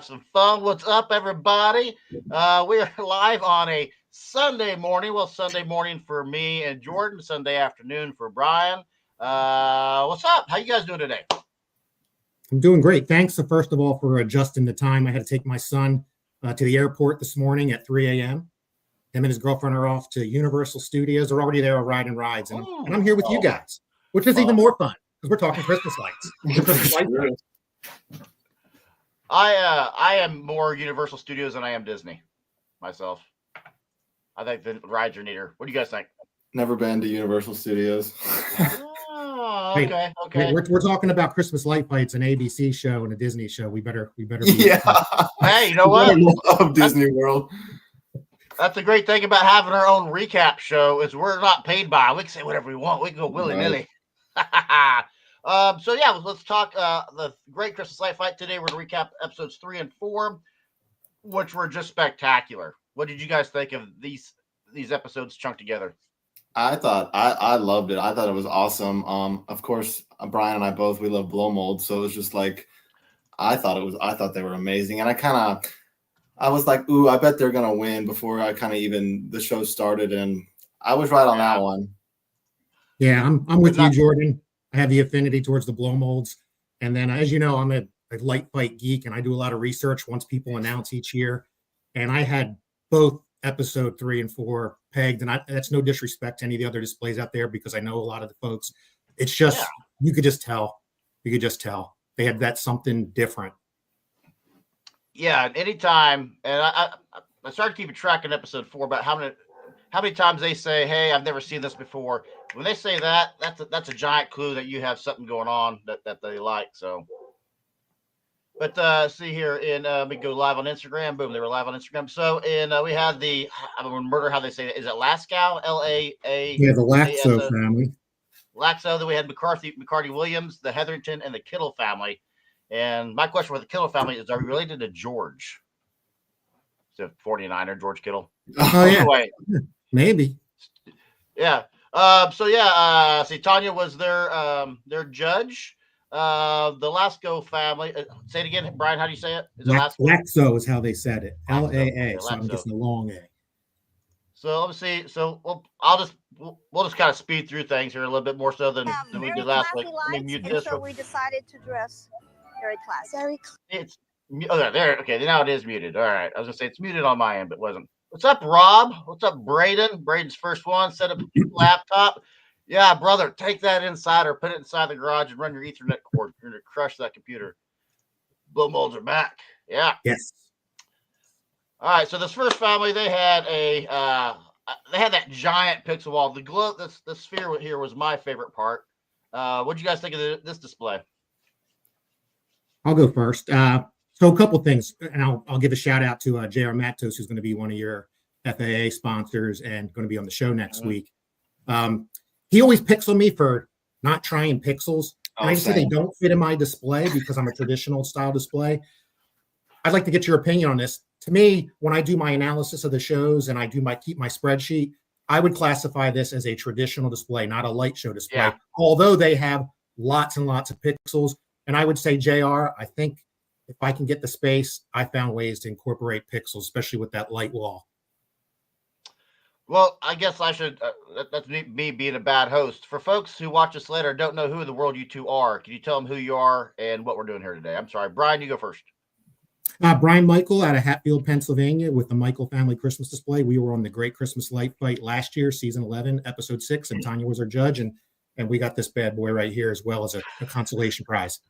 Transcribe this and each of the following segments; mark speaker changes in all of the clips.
Speaker 1: some fun. What's up, everybody? We are live on a Sunday morning. Well, Sunday morning for me and Jordan, Sunday afternoon for Brian. What's up? How you guys doing today?
Speaker 2: I'm doing great. Thanks, first of all, for adjusting the time. I had to take my son to the airport this morning at 3 a.m. Him and his girlfriend are off to Universal Studios. They're already there riding rides. And I'm here with you guys, which is even more fun because we're talking Christmas lights.
Speaker 1: I am more Universal Studios than I am Disney myself. I think the rides are neater. What do you guys think?
Speaker 3: Never been to Universal Studios.
Speaker 1: Oh, okay.
Speaker 2: We're talking about Christmas light fights, an ABC show and a Disney show. We better.
Speaker 3: Yeah.
Speaker 1: Hey, you know what?
Speaker 3: I love Disney World.
Speaker 1: That's the great thing about having our own recap show is we're not paid by. We can say whatever we want. We can go willy nilly. So yeah, let's talk the Great Christmas Light Fight today. We're going to recap episodes 3 and 4, which were just spectacular. What did you guys think of these episodes chunked together?
Speaker 3: I thought I loved it. I thought it was awesome. Of course, Brian and I both, we love blow mold, so it was just like I thought they were amazing, and I was like, ooh, I bet they're gonna win before I kind of even the show started, and I was right on that one.
Speaker 2: Yeah, I'm with you, Jordan. I have the affinity towards the blow molds, and then as you know, I'm a light fight geek, and I do a lot of research once people announce each year, and I had both episode 3 and 4 pegged, and that's no disrespect to any of the other displays out there because I know a lot of the folks. It's just you could just tell they had that something different.
Speaker 1: Yeah, anytime, and I started keeping track in episode 4 about how many times they say, "Hey, I've never seen this before." When they say that, that's a giant clue that you have something going on that they like. So, but see here we go live on Instagram. Boom, they were live on Instagram. So, we had I'm gonna murder how they say it. Is it Lascaux? LAA?
Speaker 2: Yeah, the Laxo family.
Speaker 1: Laxo. Then we had McCarty-Williams, the Hetherington, and the Kittle family. And my question with the Kittle family is: are we related to George? The 49er, George Kittle.
Speaker 2: Oh yeah, maybe.
Speaker 1: Yeah. See, Tanya was their judge. The Lascaux family. Say it again, Brian. How do you say it? Is it
Speaker 2: Laxo is how they said it. LAA. So I'm guessing the long A.
Speaker 1: So let me see. So we'll just kind of speed through things here a little bit more so than we did last week.
Speaker 4: So we decided to dress very classy.
Speaker 1: It's there. Okay, now it is muted. All right. I was gonna say it's muted on my end, but it wasn't. What's up, Rob? What's up, Braden? Braden's first one. Set up laptop. Yeah, brother, take that inside or put it inside the garage and run your Ethernet cord. You're gonna crush that computer. Blow molds are back. Yeah.
Speaker 2: Yes.
Speaker 1: All right. So this first family, they had that giant pixel wall. The glow, the sphere here was my favorite part. What did you guys think of this display?
Speaker 2: I'll go first. So a couple things, and I'll give a shout out to J.R. Matos, who's going to be one of your FAA sponsors and going to be on the show next week. He always picks on me for not trying pixels. And I just say they don't fit in my display because I'm a traditional style display. I'd like to get your opinion on this. To me, when I do my analysis of the shows and I keep my spreadsheet, I would classify this as a traditional display, not a light show display. Yeah. Although they have lots and lots of pixels. And I would say, JR, I think if I can get the space, I found ways to incorporate pixels, especially with that light wall.
Speaker 1: Well, I guess I should, that's me being a bad host. For folks who watch us later don't know who in the world you two are, can you tell them who you are and what we're doing here today? I'm sorry. Brian, you go first.
Speaker 2: Brian Michael out of Hatfield, Pennsylvania with the Michael Family Christmas Display. We were on the Great Christmas Light Fight last year, season 11, episode 6, and Tanya was our judge. And we got this bad boy right here as well as a consolation prize.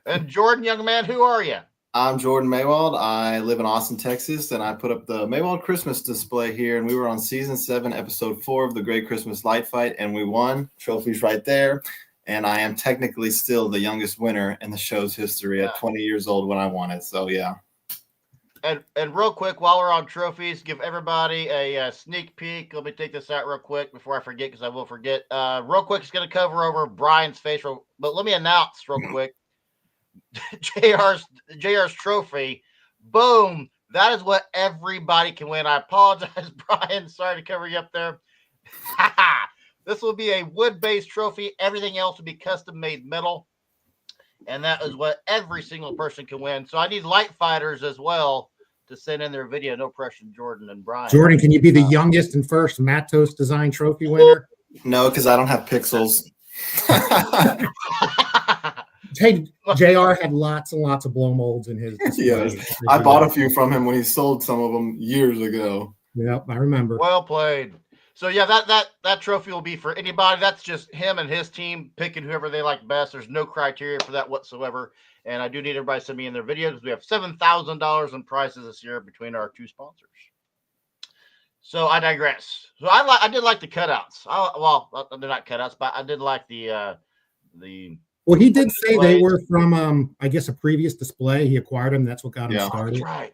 Speaker 1: And Jordan, young man, who are you?
Speaker 3: I'm Jordan Maywald. I live in Austin, Texas, and I put up the Maywald Christmas display here, and we were on season 7, episode 4 of the Great Christmas Light Fight, and we won. Trophies right there, and I am technically still the youngest winner in the show's history at 20 years old when I won it, so yeah.
Speaker 1: And real quick, while we're on trophies, give everybody a sneak peek. Let me take this out real quick before I forget, because I will forget. Real quick, it's going to cover over Brian's face, but let me announce real quick. JR's trophy. Boom. That is what everybody can win. I apologize, Brian. Sorry to cover you up there. This will be a wood-based trophy. Everything else will be custom-made metal. and that is what every single person can win. So I need light fighters as well to send in their video. No pressure, Jordan and Brian.
Speaker 2: Jordan, can you be the youngest and first Matos Design Trophy winner?
Speaker 3: No, because I don't have pixels.
Speaker 2: Hey, JR had lots and lots of blow molds in his display.
Speaker 3: Yes, I bought a few from him when he sold some of them years ago.
Speaker 2: Yep, I remember.
Speaker 1: Well played. So yeah, that trophy will be for anybody. That's just him and his team picking whoever they like best. There's no criteria for that whatsoever. And I do need everybody to send me in their videos because we have $7,000 in prizes this year between our two sponsors. So I digress. So I did like the cutouts. They're not cutouts, but I did like the.
Speaker 2: Well, he did say they were from, I guess, a previous display. He acquired them. That's what got him started.
Speaker 1: That's right.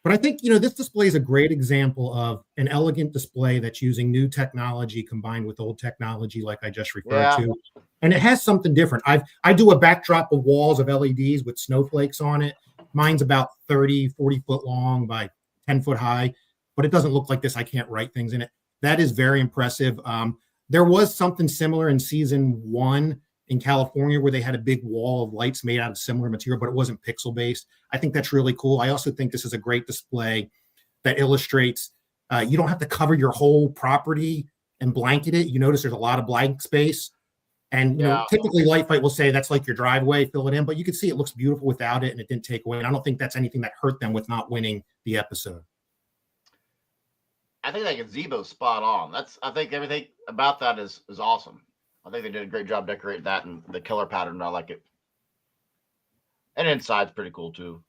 Speaker 2: But I think, this display is a great example of an elegant display that's using new technology combined with old technology, like I just referred to. And it has something different. I do a backdrop of walls of LEDs with snowflakes on it. Mine's about 30, 40 foot long by 10 foot high, but it doesn't look like this. I can't write things in it. That is very impressive. There was something similar in season 1 in California where they had a big wall of lights made out of similar material, but it wasn't pixel based. I think that's really cool. I also think this is a great display that illustrates you don't have to cover your whole property and blanket it. You notice there's a lot of blank space. And typically Light Fight will say that's like your driveway, fill it in, but you can see it looks beautiful without it and it didn't take away. And I don't think that's anything that hurt them with not winning the episode.
Speaker 1: I think that gazebo's spot on. I think everything about that is awesome. I think they did a great job decorating that and the color pattern. I like it. And inside's pretty cool too.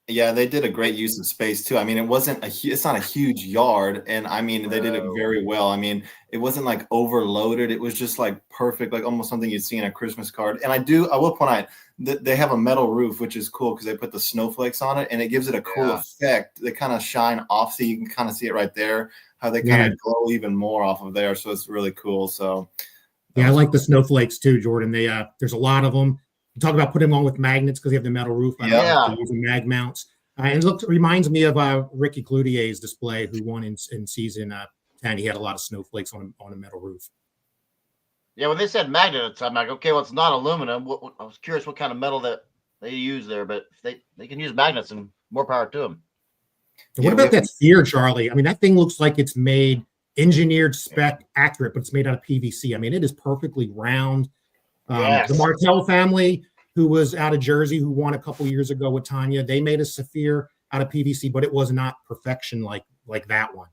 Speaker 3: Yeah, they did a great use of space too. I mean, it's not a huge yard, and I mean, they did it very well. I mean, it wasn't like overloaded. It was just like perfect, like almost something you'd see in a Christmas card. And I will point out that they have a metal roof, which is cool because they put the snowflakes on it, and it gives it a cool effect. They kind of shine off, so you can kind of see it right there, how they kind of glow even more off of there. So it's really cool. So
Speaker 2: yeah, I like the snowflakes too, Jordan. There's a lot of them. You talk about putting them on with magnets because they have the metal roof. Using mag mounts. And it reminds me of Ricky Cloutier's display, who won in season 10. He had a lot of snowflakes on a metal roof.
Speaker 1: Yeah, when they said magnets, I'm like, okay, well, it's not aluminum. I was curious what kind of metal that they use there, but if they can use magnets, and more power to them.
Speaker 2: What about that sphere, Charlie? I mean, that thing looks like it's made engineered, spec, accurate, but it's made out of PVC. I mean, it is perfectly round. The Martell family, who was out of Jersey, who won a couple years ago with Tanya, they made a sphere out of PVC, but it was not perfection like that one.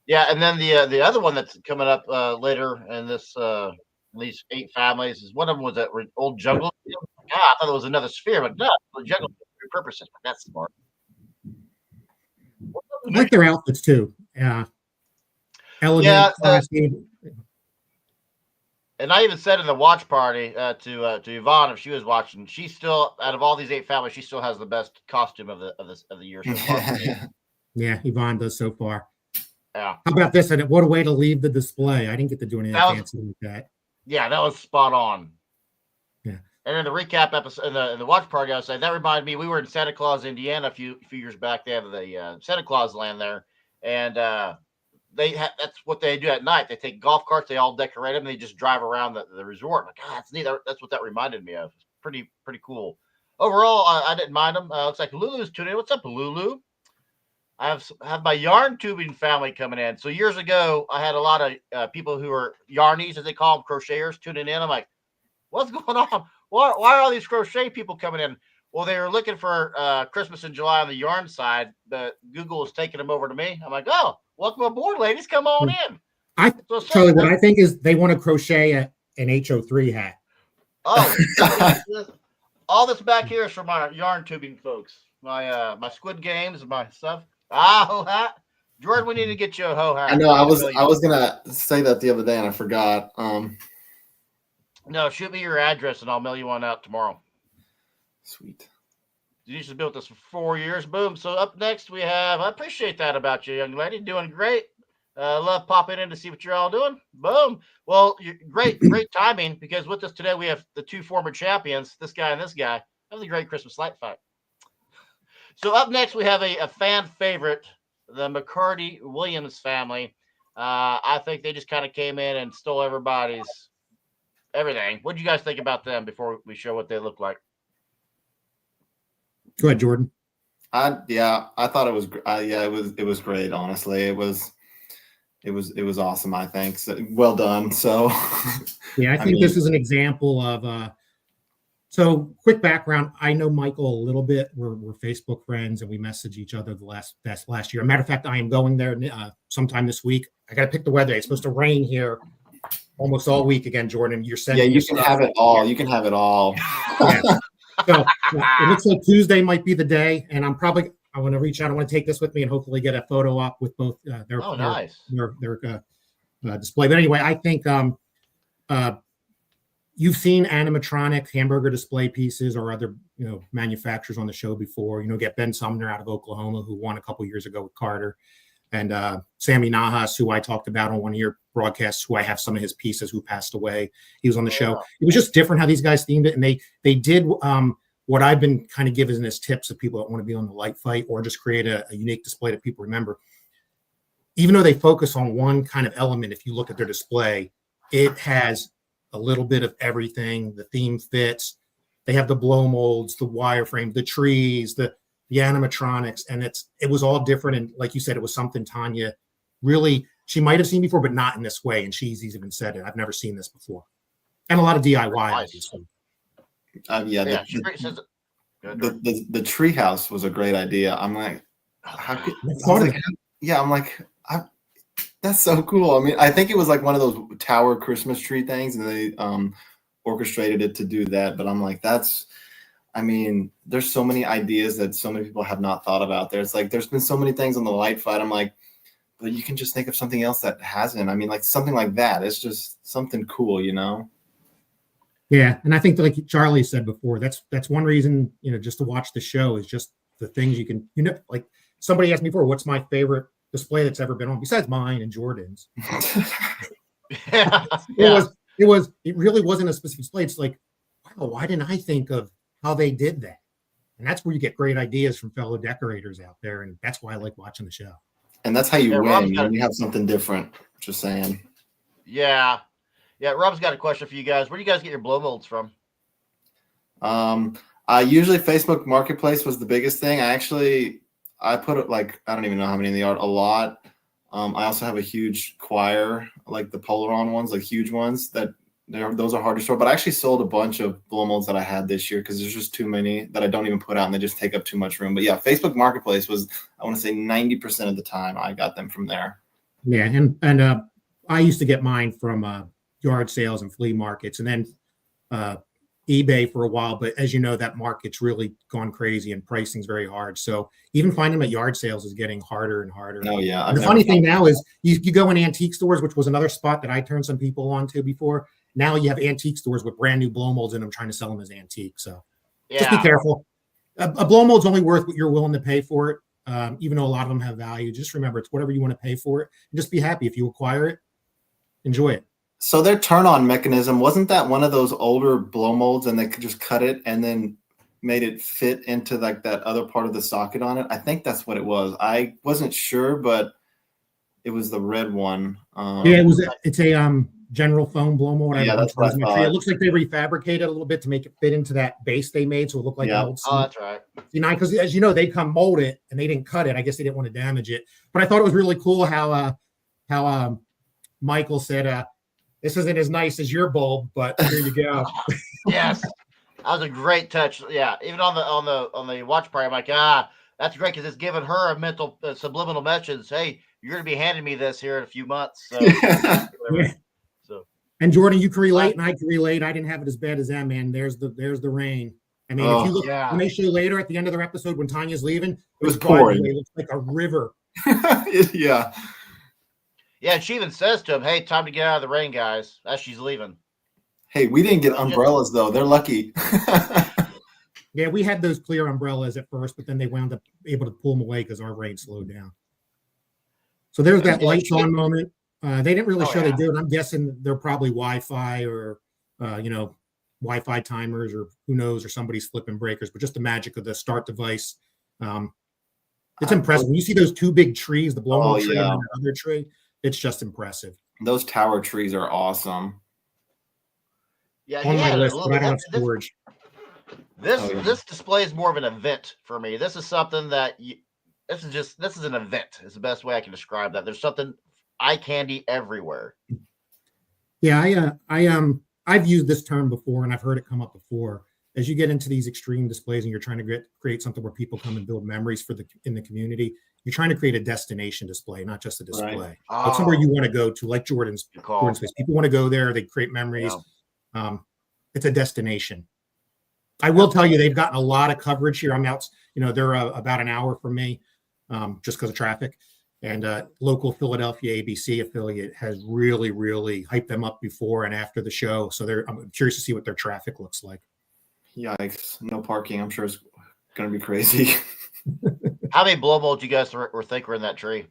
Speaker 1: Yeah, and then the other one that's coming up later in this these 8 families is one of them was that old jungle. I thought it was another sphere, but no, the jungle repurposes. That's smart.
Speaker 2: I like their outfits too. Elegant, classy.
Speaker 1: And I even said in the watch party to Yvonne, if she was watching, she still, out of all these 8 families, she still has the best costume of the year so far.
Speaker 2: Yeah, Yvonne does so far.
Speaker 1: Yeah.
Speaker 2: How about this? And what a way to leave the display. I didn't get to do anything fancy with that.
Speaker 1: Yeah, that was spot on.
Speaker 2: Yeah. And
Speaker 1: in the recap episode, in the watch party, I was saying that reminded me, we were in Santa Claus, Indiana a few years back. They have the Santa Claus land there, and that's what they do at night. They take golf carts, they all decorate them, and they just drive around the resort. Like, that's neat. That's what that reminded me of. Pretty cool. Overall, I didn't mind them. Looks like Lulu's tuning in. What's up, Lulu? I have my yarn tubing family coming in. So years ago, I had a lot of people who are yarnies, as they call them, crocheters, tuning in. I'm like, what's going on? Why are all these crochet people coming in? Well, they were looking for Christmas in July on the yarn side, but Google is taking them over to me. I'm like, oh, welcome aboard, ladies. Come on in.
Speaker 2: Charlie, what I think is they want to crochet an HO3 hat.
Speaker 1: Oh, all this back here is for my yarn tubing folks. My Squid Games and my stuff. Ho hat. Jordan, we need to get you a ho hat.
Speaker 3: I know. I was gonna say that the other day and I forgot.
Speaker 1: No, shoot me your address and I'll mail you one out tomorrow.
Speaker 3: Sweet.
Speaker 1: You just built this for 4 years. Boom. So up next we have, I appreciate that about you, young lady. Doing great. Love popping in to see what you're all doing. Boom. Well, great timing, because with us today we have the 2 former champions, this guy and this guy. That was a great Christmas light fight. So up next we have a fan favorite, the McCarty-Williams family. I think they just kind of came in and stole everybody's everything. What do you guys think about them before we show what they look like?
Speaker 2: Go ahead, Jordan.
Speaker 3: I thought it was it was great. Honestly, it was awesome. I think so, well done. So
Speaker 2: yeah, I think this is an example of. So quick background. I know Michael a little bit. We're Facebook friends and we messaged each other the last year. As a matter of fact, I am going there sometime this week. I got to pick the weather. It's supposed to rain here almost all week again, Jordan. You're sending.
Speaker 3: Yeah, you can have it all. You can have it all.
Speaker 2: Yeah. So it looks like Tuesday might be the day, and I want to reach out. I want to take this with me and hopefully get a photo up with both their display. But anyway, I think you've seen animatronic hamburger display pieces or other manufacturers on the show before. Get Ben Sumner out of Oklahoma, who won a couple years ago with Carter, and Sammy Nahas, who I talked about on one of your broadcasts, who I have some of his pieces, who passed away. He was on the show. It was just different how these guys themed it, and they did what I've been kind of giving as tips to people that want to be on the light fight or just create a unique display that people remember. Even though they focus on one kind of element, if you look at their display, it has a little bit of everything. The theme fits. They have the blow molds, the wireframe, the trees, the animatronics, and it was all different. And like you said, it was something Tanya really, she might have seen before, but not in this way. And she's even said it. I've never seen this before. And a lot of DIY, obviously.
Speaker 3: The tree house was a great idea. I'm like, that's so cool. I mean, I think it was like one of those tower Christmas tree things, and they orchestrated it to do that. But I'm like, there's so many ideas that so many people have not thought about there. It's like there's been so many things on the light fight. I'm like, but you can just think of something else that hasn't. I mean, like something like that. It's just something cool,
Speaker 2: Yeah, and I think like Charlie said before, that's one reason, just to watch the show is just the things you can, like somebody asked me before, what's my favorite display that's ever been on besides mine and Jordan's? It really wasn't a specific display. It's like, wow, why didn't I think of how they did that? And that's where you get great ideas from fellow decorators out there, and that's why I like watching the show.
Speaker 3: And that's how you win. You have something different. Just saying.
Speaker 1: Yeah. Yeah, Rob's got a question for you guys. Where do you guys get your blow molds from?
Speaker 3: Usually Facebook Marketplace was the biggest thing. I put it I don't even know how many in the yard, a lot. I also have a huge choir, like the Polaron ones, like huge ones those are hard to store. But I actually sold a bunch of blow molds that I had this year because there's just too many that I don't even put out and they just take up too much room. But yeah, Facebook Marketplace was, I want to say 90% of the time I got them from there.
Speaker 2: Yeah, and I used to get mine from yard sales and flea markets, and then eBay for a while. But as you know, that market's really gone crazy and pricing's very hard. So even finding them at yard sales is getting harder and harder.
Speaker 3: Oh yeah.
Speaker 2: And the funny thing now is you go in antique stores, which was another spot that I turned some people on to before. Now you have antique stores with brand new blow molds in them trying to sell them as antique. So just be careful. A blow mold's only worth what you're willing to pay for it. Even though a lot of them have value, just remember it's whatever you want to pay for it. And just be happy if you acquire it, enjoy it.
Speaker 3: So their turn-on mechanism, wasn't that one of those older blow molds and they could just cut it and then made it fit into like that other part of the socket on it? I think that's what it was. I wasn't sure, but it was the red one.
Speaker 2: It's a general foam blow mold.
Speaker 3: Yeah, that's what I thought.
Speaker 2: It looks like they refabricated a little bit to make it fit into that base they made, so it looked like old.
Speaker 1: Oh, that's right.
Speaker 2: Because as you know, they come mold it and they didn't cut it. I guess they didn't want to damage it. But I thought it was really cool how Michael said, "This isn't as nice as your bulb, but here you go."
Speaker 1: Yes, that was a great touch. Yeah, even on the watch party, I'm like, that's great because it's giving her a mental subliminal message. Hey, you're going to be handing me this here in a few months. So,
Speaker 2: yeah. So, and Jordan, you can relate, and I can relate. I didn't have it as bad as that, man. There's the rain. I mean, if you look, when they show later at the end of their episode when Tanya's leaving, it was pouring. It looks like a river.
Speaker 3: Yeah.
Speaker 1: Yeah, and she even says to him, "Hey, time to get out of the rain, guys," as she's leaving.
Speaker 3: Hey, we didn't get umbrellas, though. They're lucky.
Speaker 2: Yeah, we had those clear umbrellas at first, but then they wound up able to pull them away because our rain slowed down. So there's that lights on moment. They didn't really show they do it. I'm guessing they're probably Wi-Fi or, Wi-Fi timers or who knows, or somebody's flipping breakers, but just the magic of the start device. It's impressive. When you see those two big trees, the blow tree and the other tree, it's just impressive.
Speaker 3: Those tower trees are awesome.
Speaker 1: Yeah,
Speaker 2: on
Speaker 1: he
Speaker 2: my
Speaker 1: had a
Speaker 2: list,
Speaker 1: little
Speaker 2: but I
Speaker 1: bit.
Speaker 2: don't have storage.
Speaker 1: This display is more of an event for me. This is something that this is an event. Is the best way I can describe that. There's something eye candy everywhere.
Speaker 2: Yeah, I've used this term before, and I've heard it come up before. As you get into these extreme displays, and you're trying to create something where people come and build memories in the community, you're trying to create a destination display, not just a display.
Speaker 3: Right.
Speaker 2: But somewhere you want to go to, like Jordan's place. People want to go there. They create memories. Yeah. It's a destination. I will tell you, they've gotten a lot of coverage here. I'm out. They're about an hour from me, just because of traffic. And local Philadelphia ABC affiliate has really, really hyped them up before and after the show. So I'm curious to see what their traffic looks like.
Speaker 3: Yikes! No parking. I'm sure it's going to be crazy.
Speaker 1: How many blow molds you guys think were in that tree?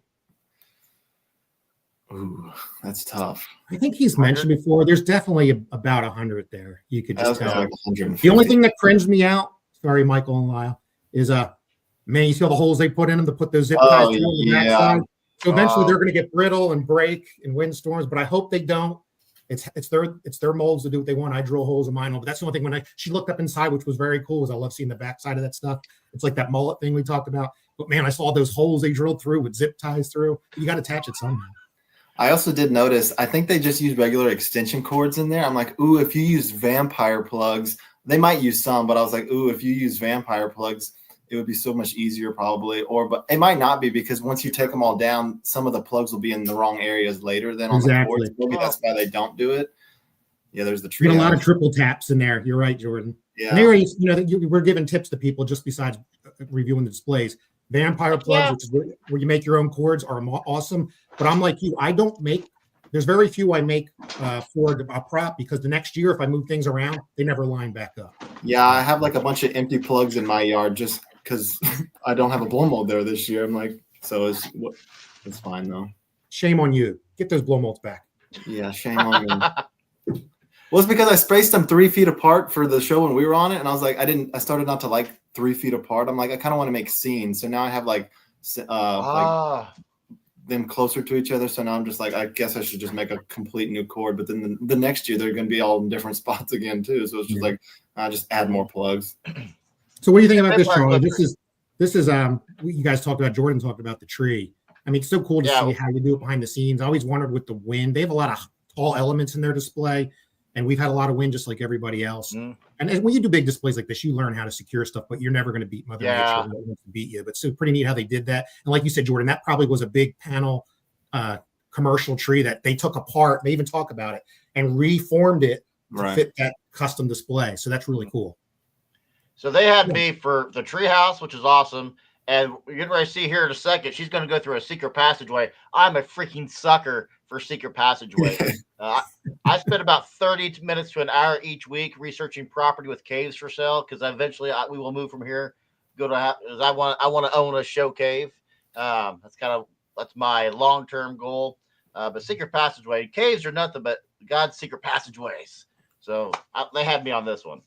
Speaker 3: Ooh, that's tough.
Speaker 2: I think he's mentioned before. There's definitely about 100 there. You could just tell.
Speaker 3: Like
Speaker 2: the only thing that cringed me out, sorry, Michael and Lyle, is man, you see all the holes they put in them to put those zip ties through on the backside. So eventually they're going to get brittle and break in windstorms, but I hope they don't. It's their molds to do what they want. I drill holes in mine, but that's the only thing. She looked up inside, which was very cool, was I love seeing the backside of that stuff. It's like that mullet thing we talked about. But man, I saw those holes they drilled through with zip ties through. You got to attach it somehow.
Speaker 3: I also did notice, I think they just use regular extension cords in there. I'm like, ooh, if you use vampire plugs, they might use some, but I was like, ooh, if you use vampire plugs, it would be so much easier probably. But it might not be, because once you take them all down, some of the plugs will be in the wrong areas later than on the cords. Maybe that's why they don't do it. Yeah, there's the tree.
Speaker 2: You get a lot of triple taps in there. You're right, Jordan.
Speaker 3: Yeah.
Speaker 2: And we're giving tips to people just besides reviewing the displays. Vampire plugs, which is where you make your own cords, are awesome. But I'm like you. There's very few I make for a prop, because the next year, if I move things around, they never line back up.
Speaker 3: Yeah, I have like a bunch of empty plugs in my yard just because I don't have a blow mold there this year. I'm like, so it's fine though.
Speaker 2: Shame on you. Get those blow molds back.
Speaker 3: Yeah, shame on me. Well, it's because I spaced them 3 feet apart for the show when we were on it, and I was like, I started not to like 3 feet apart. I'm like, I kind of want to make scenes, so now I have like them closer to each other. So now I'm just like, I guess I should just make a complete new cord. But then the next year they're going to be all in different spots again too. So it's just like, I just add more plugs.
Speaker 2: So what do you think about this, Charlie? This is you guys talked about. Jordan talked about the tree. I mean, it's so cool to see how you do it behind the scenes. I always wondered with the wind. They have a lot of tall elements in their display, and we've had a lot of wind just like everybody else. And when you do big displays like this, you learn how to secure stuff, but you're never going to beat Mother Nature. Wants to beat you. But it's pretty neat how they did that. And like you said, Jordan, that probably was a big panel commercial tree that they took apart. They even talk about it and reformed it to fit that custom display. So that's really cool.
Speaker 1: So they had me for the treehouse, which is awesome. And you're getting ready to see here in a second, she's going to go through a secret passageway. I'm a freaking sucker for secret passageway. I spend about 30 minutes to an hour each week researching property with caves for sale, because eventually we will move from here. I want to own a show cave. That's my long-term goal. But secret passageway, caves are nothing but God's secret passageways. So they had me on this one.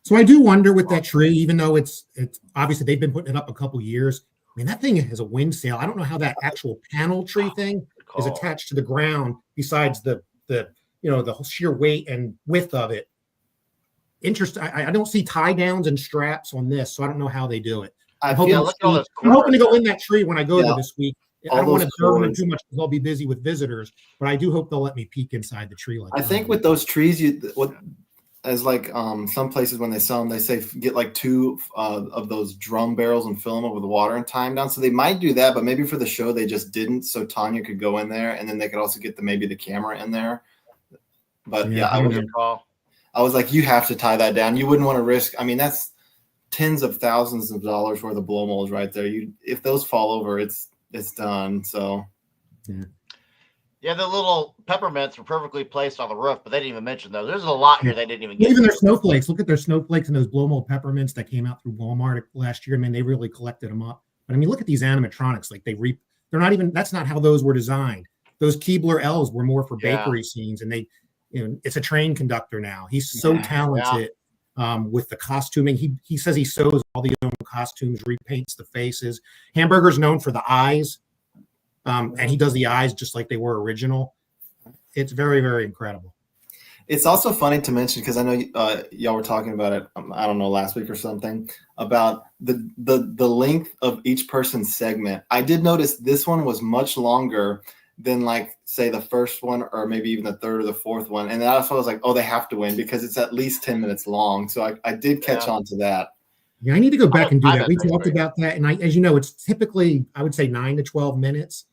Speaker 2: So I do wonder with that tree, even though it's obviously they've been putting it up a couple years. I mean, that thing has a wind sail. I don't know how that actual panel tree thing is attached to the ground, besides the sheer weight and width of it. Interesting. I don't see tie downs and straps on this, so I don't know how they do it. I'm hoping to go in that tree when I go there this week. I don't want to burn them too much because I'll be busy with visitors, but I do hope they'll let me peek inside the tree.
Speaker 3: I think with those trees, as like some places when they sell them, they say get like 2 of those drum barrels and fill them up with water and tie them down. So they might do that, but maybe for the show they just didn't. So Tanya could go in there, and then they could also get maybe the camera in there. But I was like, you have to tie that down. You wouldn't want to risk. I mean, that's tens of thousands of dollars worth of blow molds right there. If those fall over, it's done. So.
Speaker 1: Yeah, the little peppermints were perfectly placed on the roof, but they didn't even mention those. There's a lot here they didn't even get.
Speaker 2: Even their snowflakes. Look at their snowflakes and those blow mold peppermints that came out through Walmart last year. I mean, they really collected them up. But I mean, look at these animatronics. Like they're not even. That's not how those were designed. Those Keebler L's were more for bakery scenes, and it's a train conductor now. He's so talented with the costuming. He says he sews all the own costumes, repaints the faces. Hamburger's known for the eyes. And he does the eyes just like they were original. It's very, very incredible.
Speaker 3: It's also funny to mention because I know y'all were talking about it. I don't know, last week or something, about the length of each person's segment. I did notice this one was much longer than, like, say the first one or maybe even the third or the fourth one, and that's why I was like, oh, they have to win because it's at least 10 minutes long. So I did catch on to that.
Speaker 2: Yeah, I need to go back and do that. We
Speaker 1: next
Speaker 2: talked
Speaker 1: week.
Speaker 2: about that, and as you know, it's typically, I would say, 9 to 12 minutes.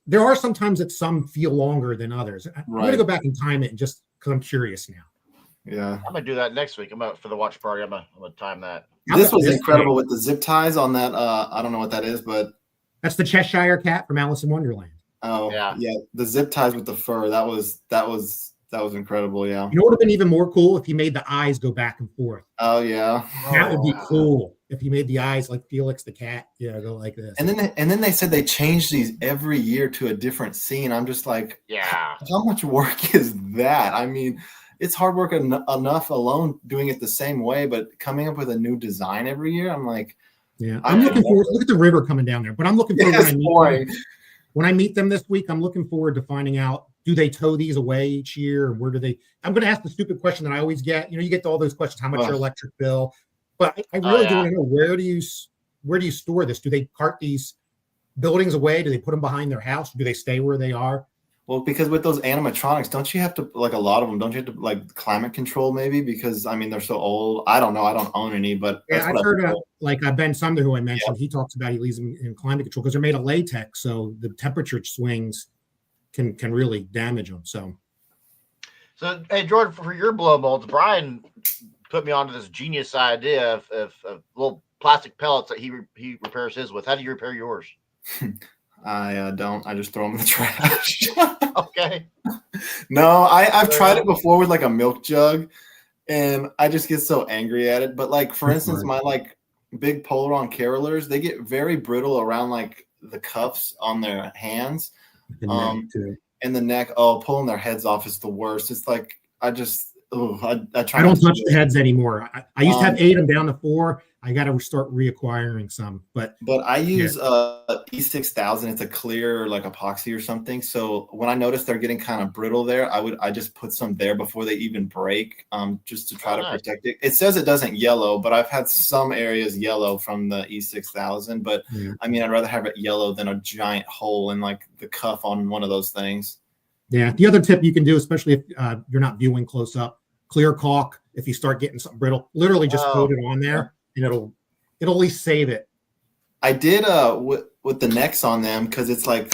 Speaker 2: There are sometimes that some feel longer than others. I'm going to go back and time it just because I'm curious now.
Speaker 3: Yeah,
Speaker 1: I'm gonna do that next week. I'm out for the watch party. I'm gonna time that.
Speaker 3: This was incredible with the zip ties on that. I don't know what that is, but
Speaker 2: that's the Cheshire Cat from Alice in Wonderland.
Speaker 3: Oh yeah, the zip ties with the fur. That was incredible. Yeah.
Speaker 2: You know what would have been even more cool if he made the eyes go back and forth.
Speaker 3: Oh yeah,
Speaker 2: that would be cool if he made the eyes like Felix the cat. Yeah, go like this.
Speaker 3: And then they said they changed these every year to a different scene. I'm just like,
Speaker 1: yeah,
Speaker 3: how much work is that? I mean, it's hard work enough alone doing it the same way, but coming up with a new design every year, I'm like,
Speaker 2: yeah, I'm looking forward. Look at the river coming down there, but I'm looking forward when I meet them this week. I'm looking forward to finding out, do they tow these away each year, or where do they? I'm going to ask the stupid question that I always get. You know, you get to all those questions: how much your electric bill? But I really do want to know, where do you store this? Do they cart these buildings away? Do they put them behind their house? Do they stay where they are?
Speaker 3: Well, because with those animatronics, don't you have to, like, a lot of them, don't you have to, like, climate control maybe? Because, I mean, they're so old. I don't know. I don't own any, but
Speaker 2: yeah, I've heard like Ben Sumner, who I mentioned, he talks about he leaves them in climate control because they're made of latex, so the temperature swings can really damage them. So
Speaker 1: hey, Jordan, for your blow molds, Brian put me onto this genius idea of little plastic pellets that he repairs his with. How do you repair yours?
Speaker 3: I don't. I just throw them in the trash.
Speaker 1: Okay.
Speaker 3: No, I've tried it before with, like, a milk jug, and I just get so angry at it. But, like, for instance, my, like, big Polaron carolers, they get very brittle around, like, the cuffs on their hands. And the neck. Oh, pulling their heads off is the worst. It's like I try.
Speaker 2: I don't touch the heads anymore. I used to have 8, I'm down to 4. I got to start reacquiring some, but
Speaker 3: I use E6000. It's a clear, like, epoxy or something. So when I notice they're getting kind of brittle there, I just put some there before they even break, just to try to protect it. It says it doesn't yellow, but I've had some areas yellow from the E6000. But I mean, I'd rather have it yellow than a giant hole in, like, the cuff on one of those things.
Speaker 2: Yeah. The other tip you can do, especially if you're not viewing close up, clear caulk. If you start getting something brittle, literally just coat it on there. And it'll at least save it.
Speaker 3: I did with the necks on them, because it's like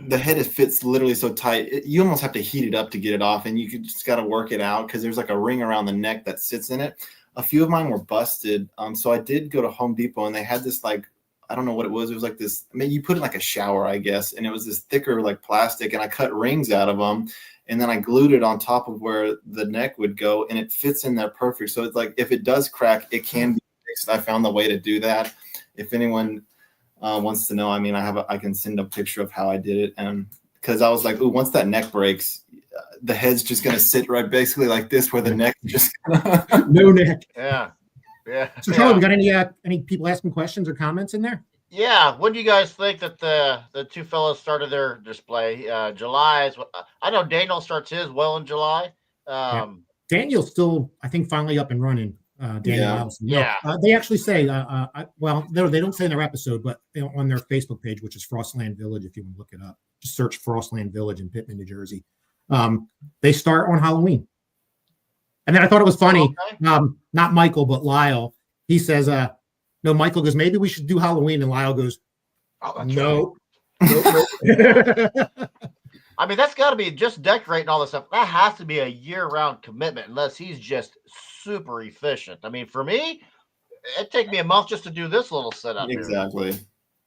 Speaker 3: the head fits literally so tight. You almost have to heat it up to get it off, and you just got to work it out because there's like a ring around the neck that sits in it. A few of mine were busted, so I did go to Home Depot, and they had this, like, I don't know what it was. It was like this. I mean, you put it in like a shower, I guess, and it was this thicker, like, plastic, and I cut rings out of them. And then I glued it on top of where the neck would go, and it fits in there perfect. So it's like, if it does crack, it can be fixed. I found the way to do that. If anyone wants to know, I mean, I can send a picture of how I did it. And because I was like, ooh, once that neck breaks, the head's just going to sit right basically like this, where the neck just
Speaker 2: no neck.
Speaker 1: Yeah.
Speaker 2: So Charlie, we got any people asking questions or comments in there?
Speaker 1: Yeah. When do you guys think that the two fellows started their display? July is what I know. Daniel starts his well in July.
Speaker 2: Daniel's still, I think, finally up and running. Daniel Allison.
Speaker 1: Yeah.
Speaker 2: They actually say, well, no, they don't say in their episode, but on their Facebook page, which is Frostland Village, if you want to look it up, just search Frostland Village in Pittman, New Jersey. They start on Halloween. And then I thought it was funny. Not Michael, but Lyle. He says, no, Michael goes, maybe we should do Halloween. And Lyle goes, no.
Speaker 1: I mean, that's got to be just decorating all this stuff. That has to be a year-round commitment, unless he's just super efficient. I mean, for me, it'd take me a month just to do this little setup.
Speaker 3: Exactly.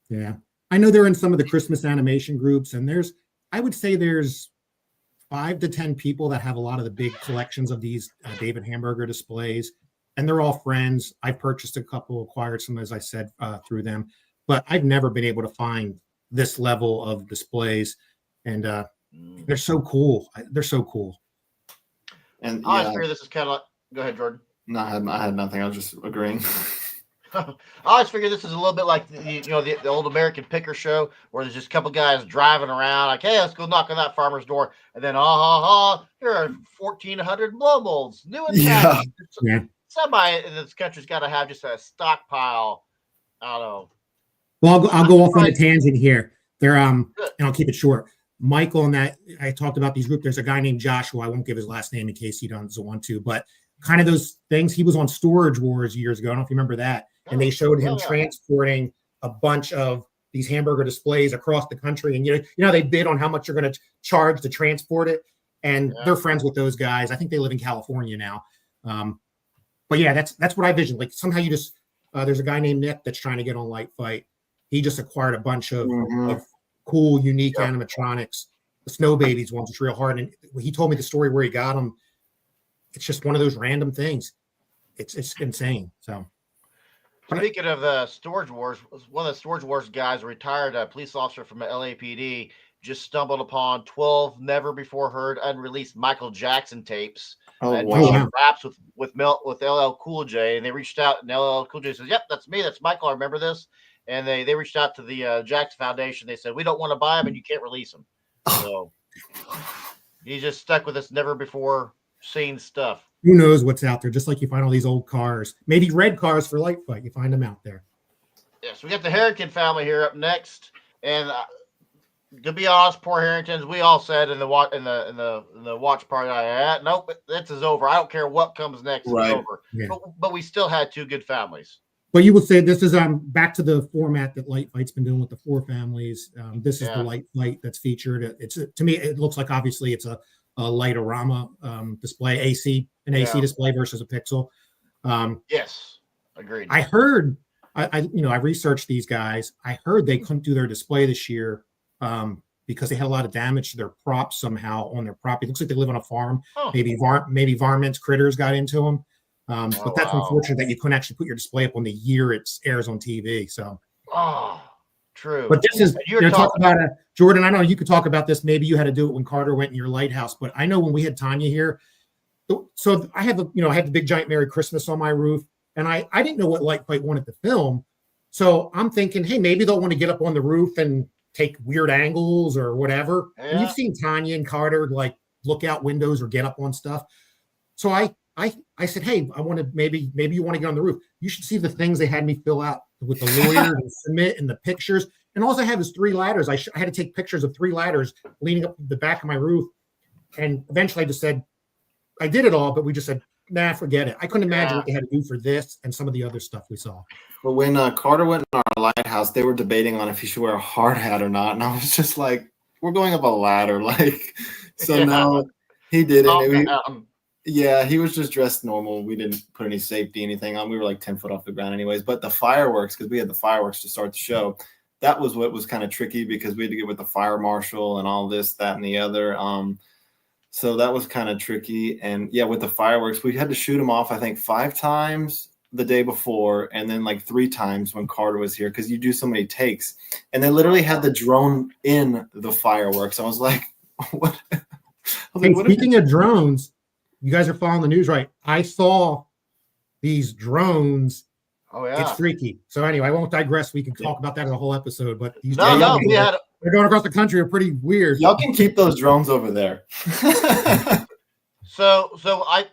Speaker 2: Here. Yeah. I know they're in some of the Christmas animation groups, and I would say there's 5 to 10 people that have a lot of the big collections of these David Hamburger displays, and they're all friends. I've purchased a couple, acquired some, as I said, through them, but I've never been able to find this level of displays, and they're so cool. They're so cool.
Speaker 3: And
Speaker 1: I figure this is kind of like, go ahead, Jordan.
Speaker 3: No, I had nothing. I was just agreeing.
Speaker 1: I always figure this is a little bit like the old American Picker show where there's just a couple guys driving around like, hey, let's go knock on that farmer's door, and then here are 1,400 blow molds, new and
Speaker 3: Yeah.
Speaker 2: Yeah.
Speaker 1: Somebody in this country's got to have just a stockpile. I don't know.
Speaker 2: Well, I'll go off on a tangent here. They're and I'll keep it short. Michael and that I talked about these groups. There's a guy named Joshua. I won't give his last name in case he doesn't want to, but kind of those things. He was on Storage Wars years ago. I don't know if you remember that. And they showed him transporting a bunch of these hamburger displays across the country. And you know they bid on how much you're going to charge to transport it. And they're friends with those guys. I think they live in California now. But yeah, that's what I vision. Like somehow you just there's a guy named Nick that's trying to get on Light Fight. He just acquired a bunch of cool, unique animatronics. The Snow Babies one's real hard. And he told me the story where he got them. It's just one of those random things. It's insane. So
Speaker 1: speaking of the Storage Wars, one of the Storage Wars guys, a retired police officer from the LAPD, just stumbled upon 12 never before heard unreleased Michael Jackson tapes.
Speaker 3: Oh,
Speaker 1: and
Speaker 3: wow.
Speaker 1: raps with LL Cool J, and they reached out, and LL Cool J says, "Yep, that's me. That's Michael. I remember this." And they reached out to the Jackson Foundation. They said, "We don't want to buy them, and you can't release them." So he's just stuck with this never before seen stuff.
Speaker 2: Who knows what's out there? Just like you find all these old cars, maybe red cars for Light Fight. You find them out there.
Speaker 1: Yes, we got the Harrington family here up next, and to be honest, poor Harringtons, we all said in the watch party I had, nope, this is over. I don't care what comes next, it's over. Yeah. But we still had two good families.
Speaker 2: But you would say this is back to the format that Light Fight's been doing with the four families. This is the Light Fight that's featured. It's to me, it looks like obviously it's a Light-O-Rama display, AC display versus a Pixel.
Speaker 1: Yes, agreed.
Speaker 2: I heard, I researched these guys. I heard they couldn't do their display this year because they had a lot of damage to their props somehow on their property. It looks like they live on a farm. Maybe varmints, critters got into them. But that's unfortunate that you couldn't actually put your display up on the year it airs on TV. So,
Speaker 1: true.
Speaker 2: But this is you're talking about Jordan. I know you could talk about this. Maybe you had to do it when Carter went in your lighthouse. But I know when we had Tanya here, so I have I had the big giant Merry Christmas on my roof, and I didn't know what Light Fight wanted to film. So I'm thinking, hey, maybe they'll want to get up on the roof and take weird angles or whatever. Yeah. And you've seen Tanya and Carter like look out windows or get up on stuff. So I said, hey, I want to maybe you want to get on the roof. You should see the things they had me fill out with the lawyer and submit and the pictures. And all I had was 3 ladders. I had to take pictures of 3 ladders leaning up the back of my roof. And eventually I just said, I did it all, but we just said, nah, forget it. I couldn't imagine what they had to do for this and some of the other stuff we saw.
Speaker 3: But when Carter went in our lighthouse, they were debating on if he should wear a hard hat or not. And I was just like, we're going up a ladder. Like, so no, he didn't. Yeah, he was just dressed normal. We didn't put any safety, anything on. We were like 10 foot off the ground anyways. But the fireworks, because we had the fireworks to start the show, that was what was kind of tricky because we had to get with the fire marshal and all this, that, and the other. So that was kind of tricky. And yeah, with the fireworks, we had to shoot them off, I think, 5 times the day before and then like 3 times when Carter was here because you do so many takes. And they literally had the drone in the fireworks. I was like, what?
Speaker 2: Speaking of drones, you guys are following the news, right? I saw these drones.
Speaker 1: Oh, yeah.
Speaker 2: It's freaky. So anyway, I won't digress. We can talk about that in a whole episode. But these
Speaker 1: they're
Speaker 2: going across the country are pretty weird.
Speaker 3: Y'all can keep those drones over there.
Speaker 1: So I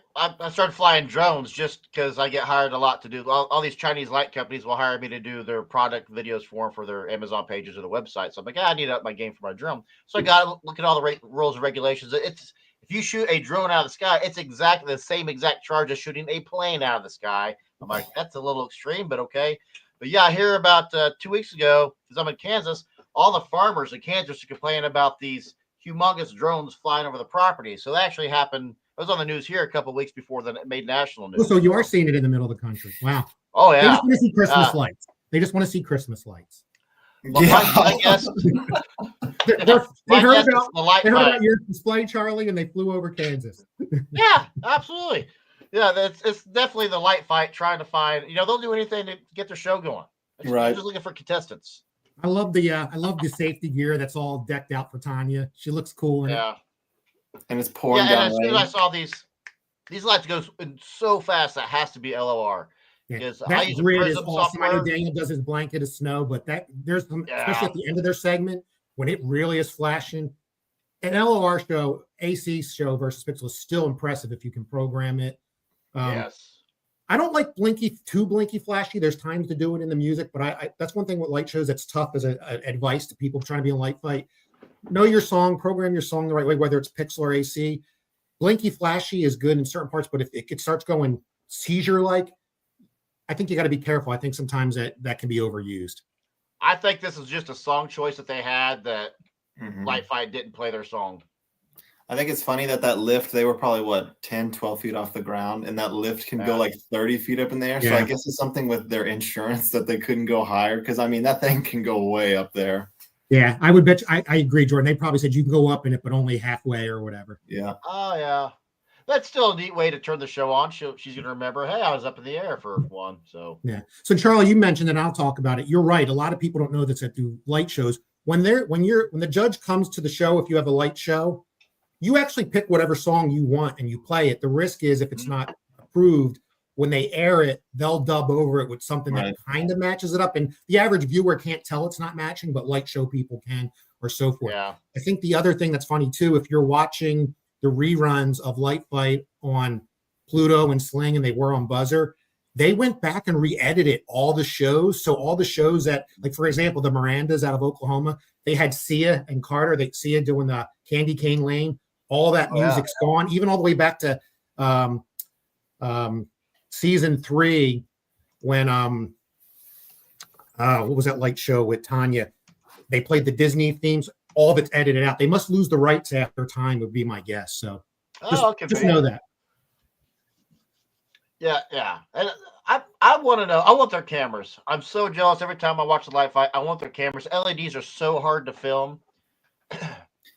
Speaker 1: started flying drones just because I get hired a lot to do. All these Chinese light companies will hire me to do their product videos for their Amazon pages or the website. So I'm like, I need to up my game for my drone. So I got to look at all the rules and regulations. If you shoot a drone out of the sky, it's exactly the same exact charge as shooting a plane out of the sky. I'm like, that's a little extreme, but okay. But yeah, I hear about 2 weeks ago, because I'm in Kansas, all the farmers in Kansas are complaining about these humongous drones flying over the property. So that actually happened. It was on the news here a couple of weeks before it made national news.
Speaker 2: So you are seeing it in the middle of the country. Wow.
Speaker 1: Oh, yeah.
Speaker 2: They just want to see Christmas lights. They just want to see Christmas lights.
Speaker 1: Well, I guess
Speaker 2: they heard about your display, Charlie, and they flew over Kansas.
Speaker 1: Yeah, absolutely. Yeah, it's definitely the Light Fight trying to find. They'll do anything to get their show going. They're just looking for contestants.
Speaker 2: I love the safety gear that's all decked out for Tanya. She looks cool.
Speaker 3: And it's pouring down.
Speaker 1: And as soon as I saw these lights go so fast, that has to be LOR.
Speaker 2: Yeah.
Speaker 1: Because I
Speaker 2: That
Speaker 1: use a
Speaker 2: grid is
Speaker 1: Prism
Speaker 2: awesome. I know
Speaker 1: software.
Speaker 2: Daniel does his blanket of snow, but there's some, especially
Speaker 1: Yeah.
Speaker 2: at the end of their segment when it really is flashing. An LOR show, AC show versus Pixel is still impressive if you can program it.
Speaker 1: Yes.
Speaker 2: I don't like too blinky flashy. There's times to do it in the music, but I that's one thing with light shows that's tough as advice to people trying to be in light fight. Know your song, program your song the right way, whether it's Pixel or AC. Blinky flashy is good in certain parts, but if it starts going seizure-like, I think you got to be careful. I think sometimes that can be overused.
Speaker 1: I think this is just a song choice that they had that
Speaker 3: Mhm.
Speaker 1: Light Fight didn't play their song.
Speaker 3: I think it's funny that lift, they were probably, what, 10, 12 feet off the ground, and that lift can go like 30 feet up in the air. So I guess it's something with their insurance that they couldn't go higher because, I mean, that thing can go way up there.
Speaker 2: Yeah, I would bet I agree, Jordan. They probably said you can go up in it, but only halfway or whatever.
Speaker 3: Yeah.
Speaker 1: Oh, yeah. That's still a neat way to turn the show on. She's going to remember, hey, I was up in the air for one. So
Speaker 2: yeah. So Charlie, you mentioned, and I'll talk about it. You're right. A lot of people don't know this that do light shows. When the judge comes to the show, if you have a light show, you actually pick whatever song you want and you play it. The risk is if it's not approved, when they air it, they'll dub over it with something that kind of matches it up. And the average viewer can't tell it's not matching, but light show people can, or so forth.
Speaker 1: yeah.
Speaker 2: I think the other thing that's funny too, if you're watching the reruns of Light Fight on Pluto and Sling and they were on Buzzer, they went back and re-edited all the shows. So all the shows that, like, for example, the Mirandas out of Oklahoma, they had Sia and Carter, Sia doing the Candy Cane Lane. All that music's gone, even all the way back to season 3 when what was that light show with Tanya? They played the Disney themes. All of it's edited out. They must lose the rights after time, would be my guess. So just know that.
Speaker 1: Yeah, yeah. And I want to know. I want their cameras. I'm so jealous every time I watch the live fight. I want their cameras. LEDs are so hard to film.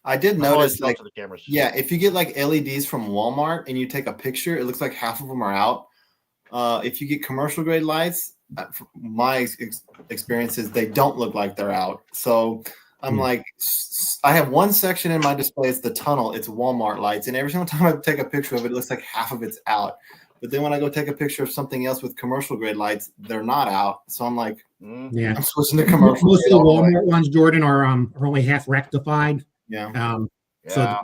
Speaker 3: I did notice, like,
Speaker 1: the cameras.
Speaker 3: Yeah, if you get like LEDs from Walmart and you take a picture, it looks like half of them are out. If you get commercial grade lights, my experience is they don't look like they're out. So I'm like, I have one section in my display. It's the tunnel. It's Walmart lights. And every single time I take a picture of it, it looks like half of it's out. But then when I go take a picture of something else with commercial grade lights, they're not out. So I'm like,
Speaker 2: yeah,
Speaker 3: I'm switching to commercial.
Speaker 2: Most of the Walmart ones, Jordan, are only half rectified.
Speaker 3: Yeah.
Speaker 2: So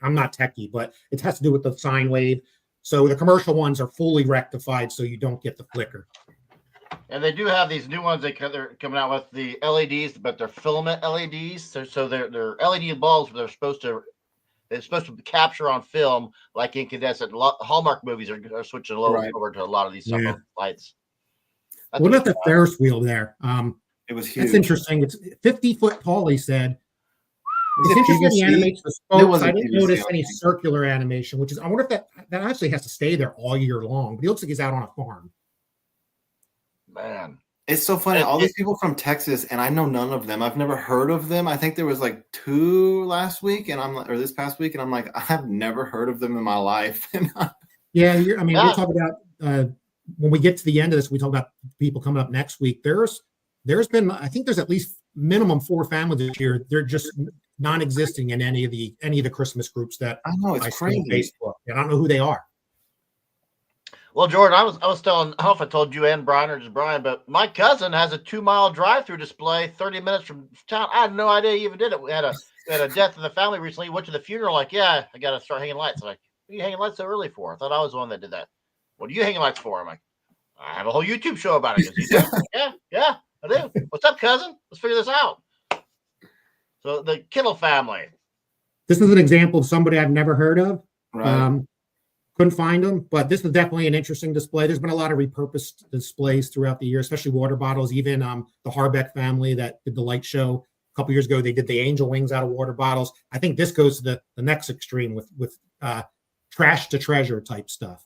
Speaker 2: I'm not techie, but it has to do with the sine wave. So the commercial ones are fully rectified, so you don't get the flicker.
Speaker 1: And they do have these new ones. They're coming out with the LEDs, but they're filament LEDs. So they're LED bulbs. They're supposed to capture on film, like incandescent. Hallmark movies are switching over to a lot of these lights.
Speaker 2: What about the Ferris wheel there?
Speaker 3: It was huge.
Speaker 2: That's interesting. It's 50-foot tall, he said. It's interesting he animates the spokes. I didn't notice any circular animation, which is, I wonder if that actually has to stay there all year long. But he looks like he's out on a farm.
Speaker 1: Man.
Speaker 3: It's so funny. All these people from Texas, and I know none of them. I've never heard of them. I think there was like 2 last week, or this past week, and I'm like, I've never heard of them in my life.
Speaker 2: Yeah, we'll talk about when we get to the end of this. We talk about people coming up next week. There's been, I think there's at least minimum 4 families this year. They're just non-existing in any of the Christmas groups that
Speaker 3: I know. It's crazy.
Speaker 2: On Facebook. I don't know who they are.
Speaker 1: Well, Jordan, I was telling, I don't know if I told you and Brian or just Brian, but my cousin has a 2-mile drive-through display 30 minutes from town. I had no idea he even did it. We had a death in the family recently. Went to the funeral. Like, yeah, I got to start hanging lights. I'm like, what are you hanging lights so early for? I thought I was the one that did that. What are you hanging lights for? I'm like, I have a whole YouTube show about it. Yeah, I do. What's up, cousin? Let's figure this out. So the Kittle family.
Speaker 2: This is an example of somebody I've never heard of.
Speaker 3: Right.
Speaker 2: Couldn't find them, but this is definitely an interesting display. There's been a lot of repurposed displays throughout the year, especially water bottles. Even the Harbeck family that did the light show a couple years ago, they did the angel wings out of water bottles. I think this goes to the next extreme with trash to treasure type stuff.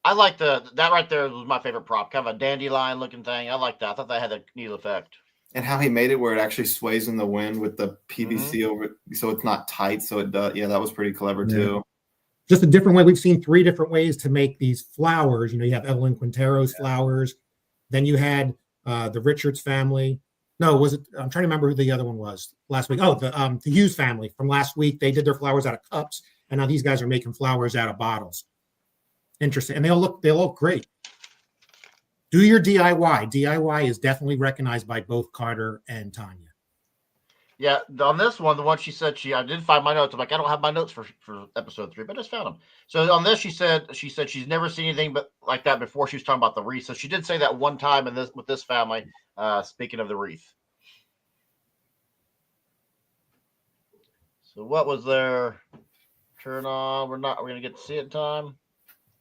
Speaker 1: I like that right there was my favorite prop, kind of a dandelion looking thing. I like that. I thought that had a neat effect.
Speaker 3: And how he made it where it actually sways in the wind with the PVC over it, so it's not tight. So it does. Yeah, that was pretty clever too.
Speaker 2: Just a different way. We've seen 3 different ways to make these flowers. You have Evelyn Quintero's flowers. Then you had the Richards family. No, was it? I'm trying to remember who the other one was last week. Oh, the Hughes family from last week. They did their flowers out of cups, and now these guys are making flowers out of bottles. Interesting, and they all look great. do your DIY. DIY is definitely recognized by both Carter and Tanya.
Speaker 1: Yeah, on this one, the one she said I did find my notes. I'm like, I don't have my notes for episode 3, but I just found them. So on this, she said she's never seen anything but like that before. She was talking about the wreath. So she did say that one time with this family. Speaking of the wreath. So what was their turn on? We're going to get to see it in time.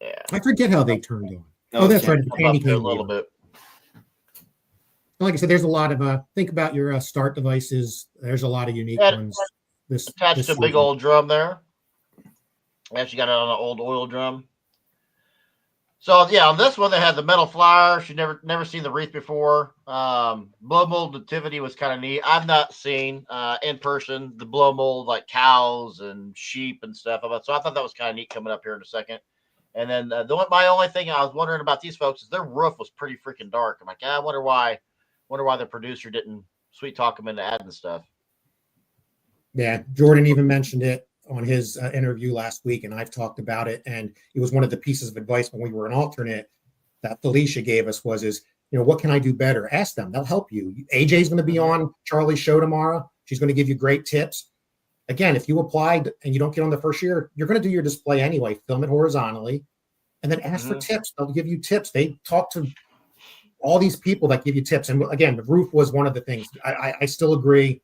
Speaker 1: Yeah.
Speaker 2: I forget how they turned on.
Speaker 3: No,
Speaker 2: That's right.
Speaker 1: Up there a little bit.
Speaker 2: Like I said, there's a lot of think about your start devices. There's a lot of unique ones. This
Speaker 1: attached to a big old drum there. Actually got it on an old oil drum. So yeah, on this one they had the metal flower. She never seen the wreath before. Blow mold nativity was kind of neat. I've not seen in person the blow mold like cows and sheep and stuff. So I thought that was kind of neat coming up here in a second. And then my only thing I was wondering about these folks is their roof was pretty freaking dark. I'm like, I wonder why the producer didn't sweet talk them into adding stuff.
Speaker 2: Yeah, Jordan even mentioned it on his interview last week, and I've talked about it. And it was one of the pieces of advice when we were an alternate that Felicia gave us was, what can I do better? Ask them; they'll help you. AJ's going to be on Charlie's show tomorrow. She's going to give you great tips. Again, if you applied and you don't get on the first year, you're going to do your display anyway. Film it horizontally, and then ask for tips. They'll give you tips. They talk to all these people that give you tips. And again, the roof was one of the things. I still agree.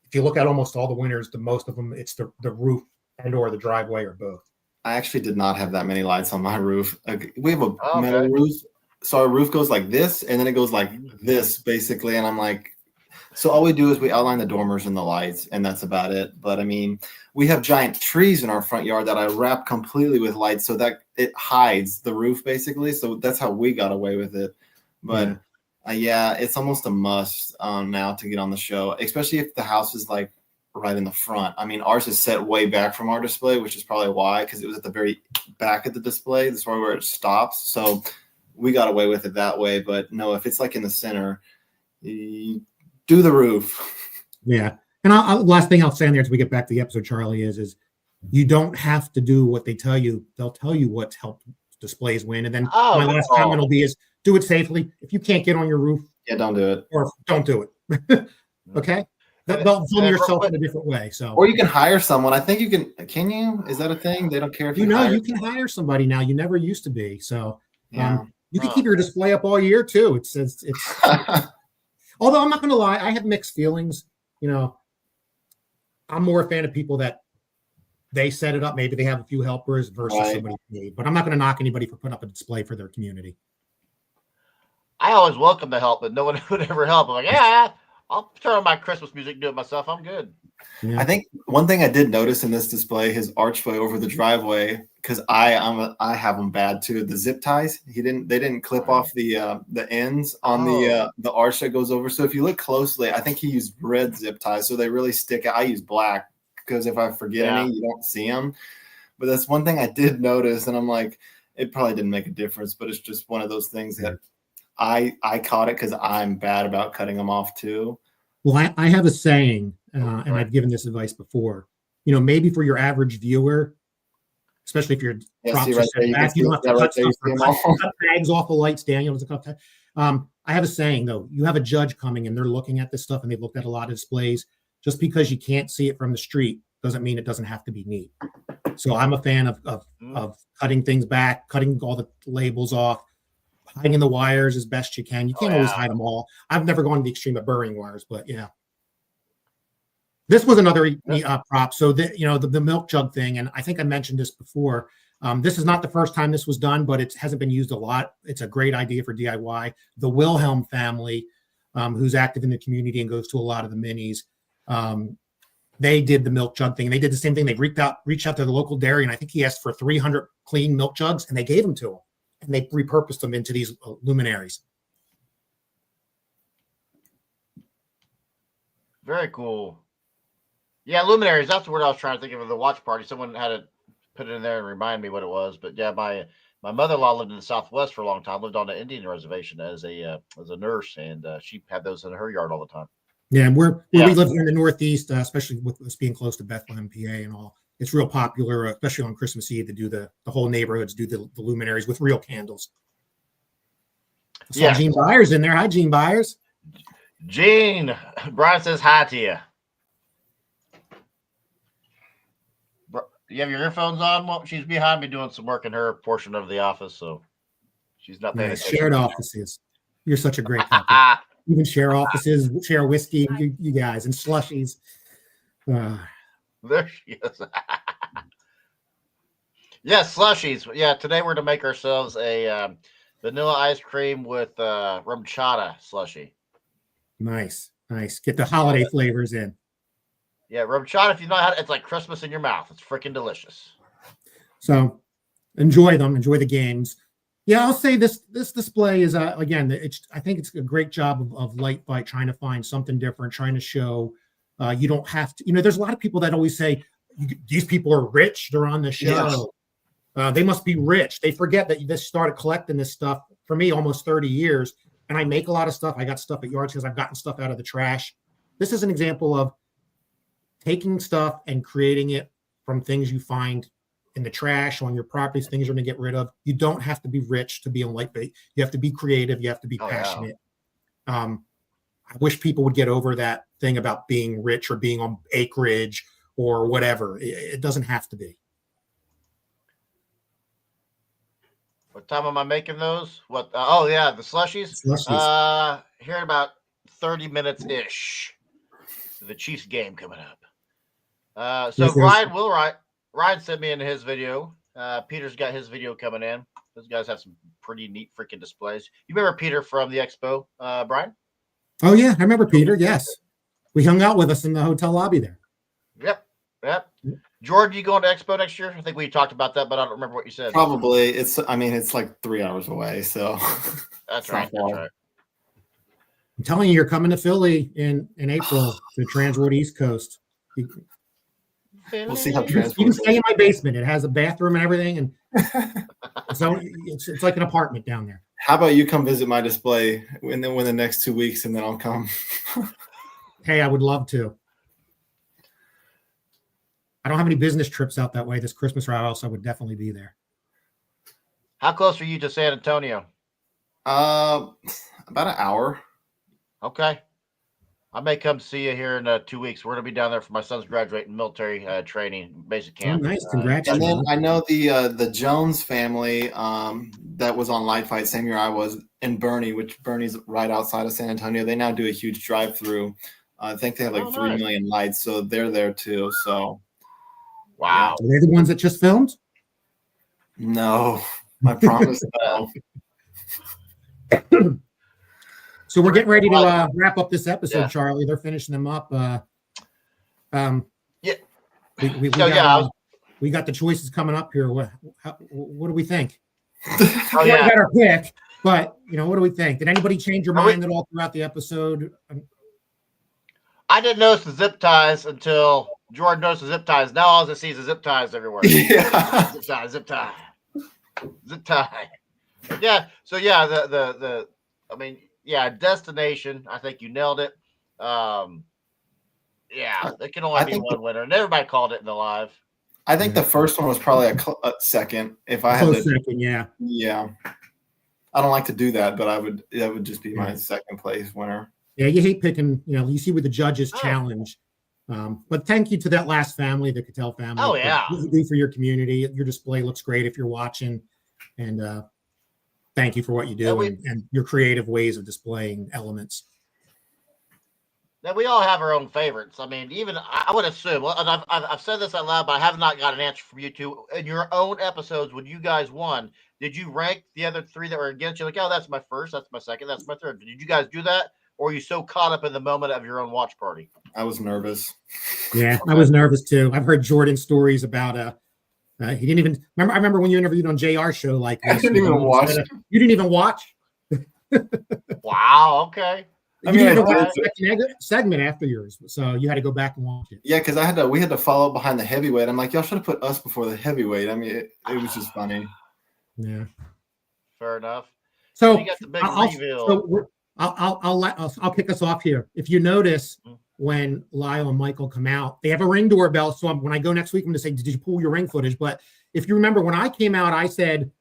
Speaker 2: If you look at almost all the winners, the most of them, it's the roof and or the driveway or both.
Speaker 3: I actually did not have that many lights on my roof. We have a metal roof. So our roof goes like this, and then it goes like this, basically. And I'm like, so all we do is we outline the dormers and the lights, and that's about it. But I mean, we have giant trees in our front yard that I wrap completely with lights so that it hides the roof, basically. So that's how we got away with it. But yeah, it's almost a must now to get on the show, especially if the house is like right in the front. I mean, ours is set way back from our display, which is probably why, because it was at the very back of the display. This is where it stops. So we got away with it that way. But no, if it's like in the center, you do the roof.
Speaker 2: Yeah. And last thing I'll say in there as we get back to the episode, Charlie, is you don't have to do what they tell you. They'll tell you what's helped displays win. And then my last comment will be is do it safely. If you can't get on your roof,
Speaker 3: don't do it.
Speaker 2: Or don't do it. Okay? They'll film yourself in a different way. So,
Speaker 3: or you can hire someone. I think you can. Can you? Is that a thing? They don't care if you
Speaker 2: can hire somebody now. You never used to be. So you can keep your display up all year too. It's although I'm not going to lie, I have mixed feelings. I'm more a fan of people that they set it up. Maybe they have a few helpers versus somebody paid. But I'm not going to knock anybody for putting up a display for their community.
Speaker 1: I always welcome the help, but no one would ever help. I'm like, yeah, I'll turn on my Christmas music and do it myself. I'm good.
Speaker 3: Yeah. I think one thing I did notice in this display, his archway over the driveway, because I have them bad too. The zip ties, they didn't clip off the ends on the arch that goes over. So if you look closely, I think he used red zip ties, so they really stick out. I use black because if I forget any, you don't see them. But that's one thing I did notice, and I'm like, it probably didn't make a difference, but it's just one of those things that I caught it because I'm bad about cutting them off too.
Speaker 2: Well, I have a saying, and I've given this advice before. Maybe for your average viewer, especially if your props are set back, you don't have to cut stuff or cut bags off the lights, Daniel doesn't cut that. I have a saying though. You have a judge coming and they're looking at this stuff and they've looked at a lot of displays. Just because you can't see it from the street doesn't mean it doesn't have to be neat. So I'm a fan of cutting things back, cutting all the labels off, hiding the wires as best you can. You can't always hide them all. I've never gone to the extreme of burying wires, but yeah. This was another prop. So the milk jug thing, and I think I mentioned this before. This is not the first time this was done, but it hasn't been used a lot. It's a great idea for DIY. The Wilhelm family, who's active in the community and goes to a lot of the minis, they did the milk jug thing. They did the same thing. They reached out to the local dairy, and I think he asked for 300 clean milk jugs, and they gave them to him. And they repurposed them into these luminaries.
Speaker 1: Very cool. Yeah, luminaries. That's the word I was trying to think of the watch party. Someone had to put it in there and remind me what it was. But yeah, my mother-in-law lived in the Southwest for a long time. Lived on the Indian reservation as a nurse, and she had those in her yard all the time.
Speaker 2: Yeah, and where we live here in the Northeast, especially with us being close to Bethlehem, PA, and all. It's real popular, especially on Christmas Eve, to do the whole neighborhoods do the luminaries with real candles. So
Speaker 1: Yes.
Speaker 2: Gene Byers in there. Hi, Gene Byers.
Speaker 1: Gene, Brian says hi to you. You have your earphones on? Well, she's behind me doing some work in her portion of the office, so she's not paying
Speaker 2: Nice.
Speaker 1: attention.
Speaker 2: Shared offices. You're such a great couple. Even share offices, share whiskey, you guys, and slushies.
Speaker 1: There she is. Yes, slushies. Yeah, today we're to make ourselves a vanilla ice cream with rum chata slushie.
Speaker 2: Nice. Get the holiday flavors in.
Speaker 1: Yeah, rum chata. If you know how, it's like Christmas in your mouth. It's freaking delicious.
Speaker 2: So enjoy them. Enjoy the games. Yeah, I'll say this display is again. I think it's a great job of Light Fight trying to find something different, trying to show you don't have to. There's a lot of people that always say these people are rich. They're on the show. Yes. They must be rich. They forget that you just started collecting this stuff for me almost 30 years, and I make a lot of stuff. I got stuff at yards because I've gotten stuff out of the trash. This is an example of taking stuff and creating it from things you find in the trash on your properties, things you're going to get rid of. You don't have to be rich to be on Lightbait. You have to be creative. You have to be passionate. I wish people would get over that thing about being rich or being on acreage or whatever. It doesn't have to be.
Speaker 1: What time am I making those? What? Oh yeah, the slushies. Here in about 30 minutes ish. The Chiefs game coming up. So Ryan sent me in his video. Peter's got his video coming in. Those guys have some pretty neat freaking displays. You remember Peter from the expo, Brian?
Speaker 2: Oh yeah, I remember Peter. Yes, we hung out with us in the hotel lobby there.
Speaker 1: Yep. George, you going to expo next year? I think we talked about that, but I don't remember what you said.
Speaker 3: Probably. It's like 3 hours away, so
Speaker 1: that's right. That's right.
Speaker 2: I'm telling you, you're coming to Philly in April to Transworld East Coast.
Speaker 3: We'll see how
Speaker 2: you can stay in my basement. It has a bathroom and everything, and so it's like an apartment down there.
Speaker 3: How about you come visit my display within the next 2 weeks, and then I'll come.
Speaker 2: Hey, I would love to. I don't have any business trips out that way this Christmas, or else I would definitely be there.
Speaker 1: How close are you to San Antonio?
Speaker 3: About an hour.
Speaker 1: Okay. I may come see you here in 2 weeks. We're going to be down there for my son's graduating military training, basic camp.
Speaker 2: Oh, nice. Congratulations.
Speaker 3: And then I know the Jones family that was on Light Fight same year I was in Bernie, which Bernie's right outside of San Antonio. They now do a huge drive-through. I think they have 3 million lights, so they're there too. So,
Speaker 1: wow.
Speaker 2: Are they the ones that just filmed?
Speaker 3: No, I promise no.
Speaker 2: So we're getting ready to wrap up this episode, Charlie. They're finishing them up. We got the choices coming up here. What do we think?
Speaker 1: Oh,
Speaker 2: yeah. We got our pick, but what do we think? Did anybody change your mind at all throughout the episode?
Speaker 1: I didn't notice the zip ties until Jordan noticed the zip ties. Now all I see is the zip ties everywhere.
Speaker 3: Yeah.
Speaker 1: Zip tie. Yeah. So yeah, destination. I think you nailed it. There can only be one winner, and everybody called it in the live.
Speaker 3: I think the first one was probably a second. If I had
Speaker 2: second, yeah.
Speaker 3: I don't like to do that, but that would just be my second place winner.
Speaker 2: Yeah, you hate picking. You see with the judges challenge. But thank you to that last family, the Cattell family.
Speaker 1: Oh yeah,
Speaker 2: what you do for your community. Your display looks great if you're watching, and thank you for what you do and your creative ways of displaying elements.
Speaker 1: Now we all have our own favorites. I mean, even I would assume, and I've said this out loud, but I have not got an answer from you two. In your own episodes, when you guys won, did you rank the other three that were against you? Like, oh, that's my first, that's my second, that's my third. Did you guys do that? Or are you so caught up in the moment of your own watch party?
Speaker 3: I was nervous.
Speaker 2: Yeah, I was nervous too. I've heard Jordan stories about he didn't even remember. I remember when you interviewed on JR show like this.
Speaker 3: I didn't even watch.
Speaker 2: You didn't even watch?
Speaker 1: Wow, okay.
Speaker 2: I mean, the segment after yours, so you had to go back and watch it.
Speaker 3: Yeah, because we had to follow up behind the heavyweight. I'm like, y'all should have put us before the heavyweight. I mean, it was just funny.
Speaker 2: Yeah,
Speaker 1: fair enough.
Speaker 2: So
Speaker 1: you got the big reveal.
Speaker 2: I'll kick us off here. If you notice, when Lyle and Michael come out, they have a Ring doorbell. So when I go next week, I'm going to say, did you pull your Ring footage? But if you remember, when I came out, I said,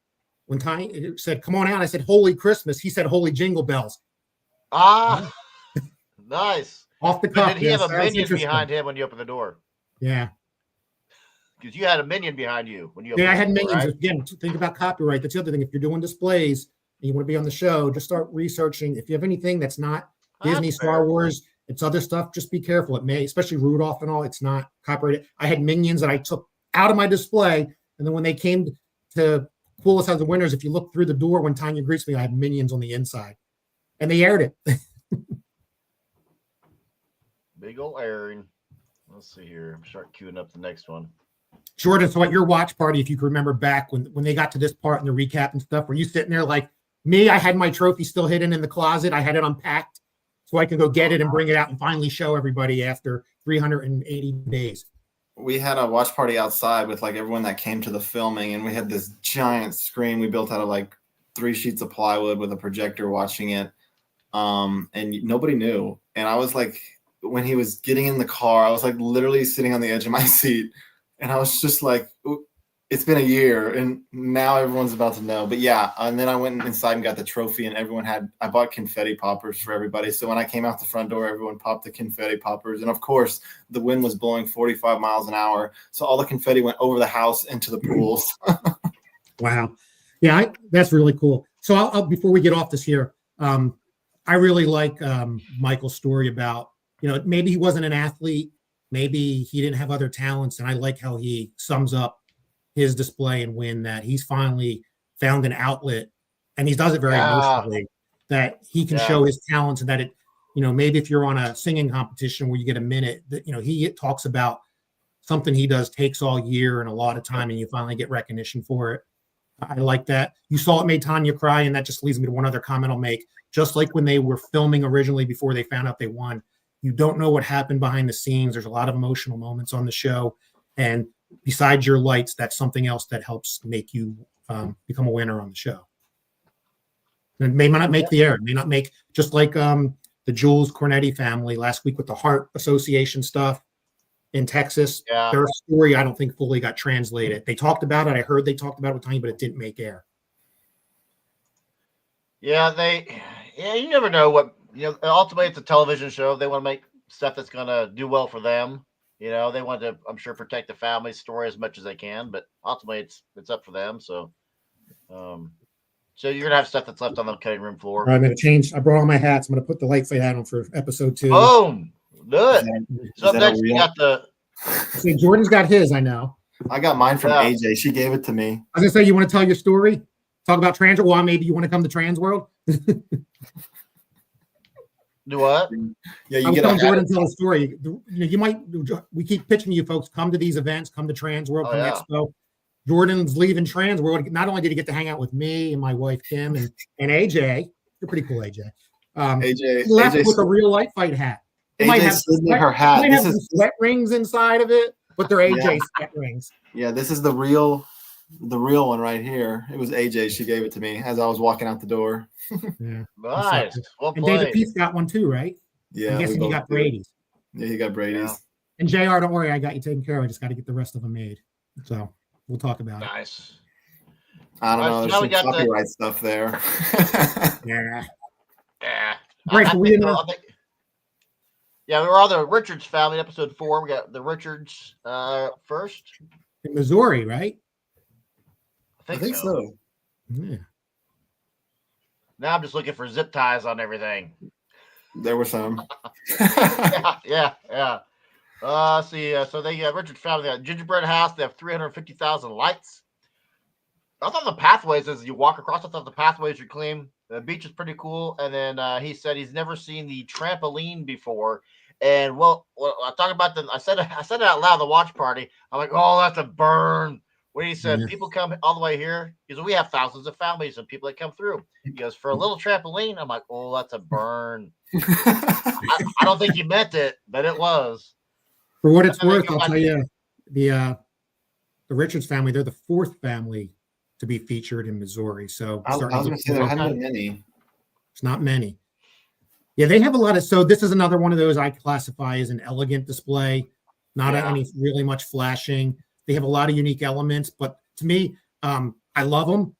Speaker 2: when Tiny said, "Come on out," I said, "Holy Christmas." He said, "Holy Jingle Bells."
Speaker 1: Ah, nice.
Speaker 2: Off the
Speaker 1: But
Speaker 2: cuff.
Speaker 1: did he have a
Speaker 2: Sounds
Speaker 1: minion
Speaker 2: interesting.
Speaker 1: behind him when you opened the door?
Speaker 2: Yeah.
Speaker 1: Because you had a minion behind you when you opened
Speaker 2: Yeah, I
Speaker 1: the
Speaker 2: had
Speaker 1: door,
Speaker 2: minions.
Speaker 1: right?
Speaker 2: Again, think about copyright. That's the other thing. If you're doing displays and you want to be on the show, just start researching. If you have anything that's not Disney,
Speaker 1: That's
Speaker 2: Star
Speaker 1: fair.
Speaker 2: Wars, it's other stuff, just be careful. It may, especially Rudolph and all, it's not copyrighted. I had minions that I took out of my display. And then when they came to pull us as the winners, if you look through the door when Tanya greets me, I had minions on the inside. And they aired it.
Speaker 1: Big old airing. Let's see here. Start queuing up the next one.
Speaker 2: Jordan, so at your watch party, if you can remember back when they got to this part in the recap and stuff, were you sitting there like me? I had my trophy still hidden in the closet. I had it unpacked so I can go get it and bring it out and finally show everybody after 380 days.
Speaker 3: We had a watch party outside with like everyone that came to the filming, and we had this giant screen we built out of like 3 sheets of plywood with a projector watching it. And nobody knew. And I was like, when he was getting in the car, I was like literally sitting on the edge of my seat. And I was just like, it's been a year and now everyone's about to know. But yeah, and then I went inside and got the trophy, and I bought confetti poppers for everybody. So when I came out the front door, everyone popped the confetti poppers. And of course, the wind was blowing 45 miles an hour. So all the confetti went over the house into the pools.
Speaker 2: Wow. Yeah, that's really cool. So I'll before we get off this here, I really like Michael's story about, maybe he wasn't an athlete. Maybe he didn't have other talents. And I like how he sums up his display and win, that he's finally found an outlet, and he does it very emotionally, that he can show his talents, and that it, maybe if you're on a singing competition where you get a minute, that, he talks about something he does takes all year and a lot of time, and you finally get recognition for it. I like that. You saw it made Tanya cry, and that just leads me to one other comment I'll make. Just like when they were filming originally before they found out they won, you don't know what happened behind the scenes. There's a lot of emotional moments on the show, and besides your lights, that's something else that helps make you become a winner on the show. And it may not make the air. It may not make, just like the Jules Cornetti family last week with the Heart Association stuff in Texas.
Speaker 1: Yeah.
Speaker 2: Their story, I don't think fully got translated. They talked about it. I heard they talked about it with Tanya, but it didn't make air.
Speaker 1: Yeah, you never know what, ultimately it's a television show. They want to make stuff that's going to do well for them. They want to, I'm sure, protect the family story as much as they can, but ultimately it's up for them. So, so you're going to have stuff that's left on the cutting room floor.
Speaker 2: All right, I'm going to change. I brought all my hats. I'm going to put the light fight hat on for episode 2.
Speaker 1: Boom. Do it. So up next, we got
Speaker 2: See, Jordan's got his, I know.
Speaker 3: I got mine from AJ. She gave it to me.
Speaker 2: I was going to say, you want to tell your story? Talk about Trans World? Well, maybe you want to come to Trans World?
Speaker 1: Do what?
Speaker 3: Yeah, you
Speaker 2: I was
Speaker 3: get
Speaker 2: telling Jordan tell a story. You might. We keep pitching you folks, come to these events, come to Trans World, come to Expo. Jordan's leaving Trans World. Not only did he get to hang out with me and my wife Kim and AJ, you're pretty cool, AJ.
Speaker 3: AJ
Speaker 2: he left with a real light fight hat. It might have
Speaker 3: her hat.
Speaker 2: Might have some sweat rings inside of it, but they're AJ sweat rings.
Speaker 3: Yeah, this is the real one right here. It was AJ. She gave it to me as I was walking out the door.
Speaker 2: Yeah,
Speaker 1: nice. Well
Speaker 2: and
Speaker 1: played.
Speaker 2: David Peace got one too, right?
Speaker 3: Yeah,
Speaker 2: I'm guessing you got Brady's.
Speaker 3: Yeah, he got Brady's.
Speaker 1: Yeah.
Speaker 2: And JR, don't worry, I got you taken care of. I just got to get the rest of them made. So we'll talk about it.
Speaker 1: Nice.
Speaker 3: I don't know.
Speaker 1: So
Speaker 3: There's some copyright stuff there.
Speaker 2: Yeah.
Speaker 1: Yeah.
Speaker 2: Right, so we
Speaker 1: yeah, we were on the Richards family, episode 4. We got the Richards first.
Speaker 2: In Missouri, right?
Speaker 1: I think so.
Speaker 2: Yeah.
Speaker 1: Now I'm just looking for zip ties on everything.
Speaker 3: There were some.
Speaker 1: Yeah. Let's see. So they Richards family, they got gingerbread house. They have 350,000 lights. I thought the pathways, as you walk across, I thought the pathways are clean. The beach is pretty cool. And then he said he's never seen the trampoline before. And I talk about I said it out loud at the watch party. I'm like, oh, that's a burn. When he said people come all the way here, he goes, we have thousands of families and people that come through. He goes, for a little trampoline, I'm like, oh, that's a burn. I don't think he meant it, but it was.
Speaker 2: For what it's worth, I'll tell you, the Richards family, they're the 4th family to be featured in Missouri. So
Speaker 3: I was going to say there hadn't been many.
Speaker 2: It's not many. Yeah, they have a lot of. So this is another one of those I classify as an elegant display, not any really much flashing. They have a lot of unique elements, but to me, I love them.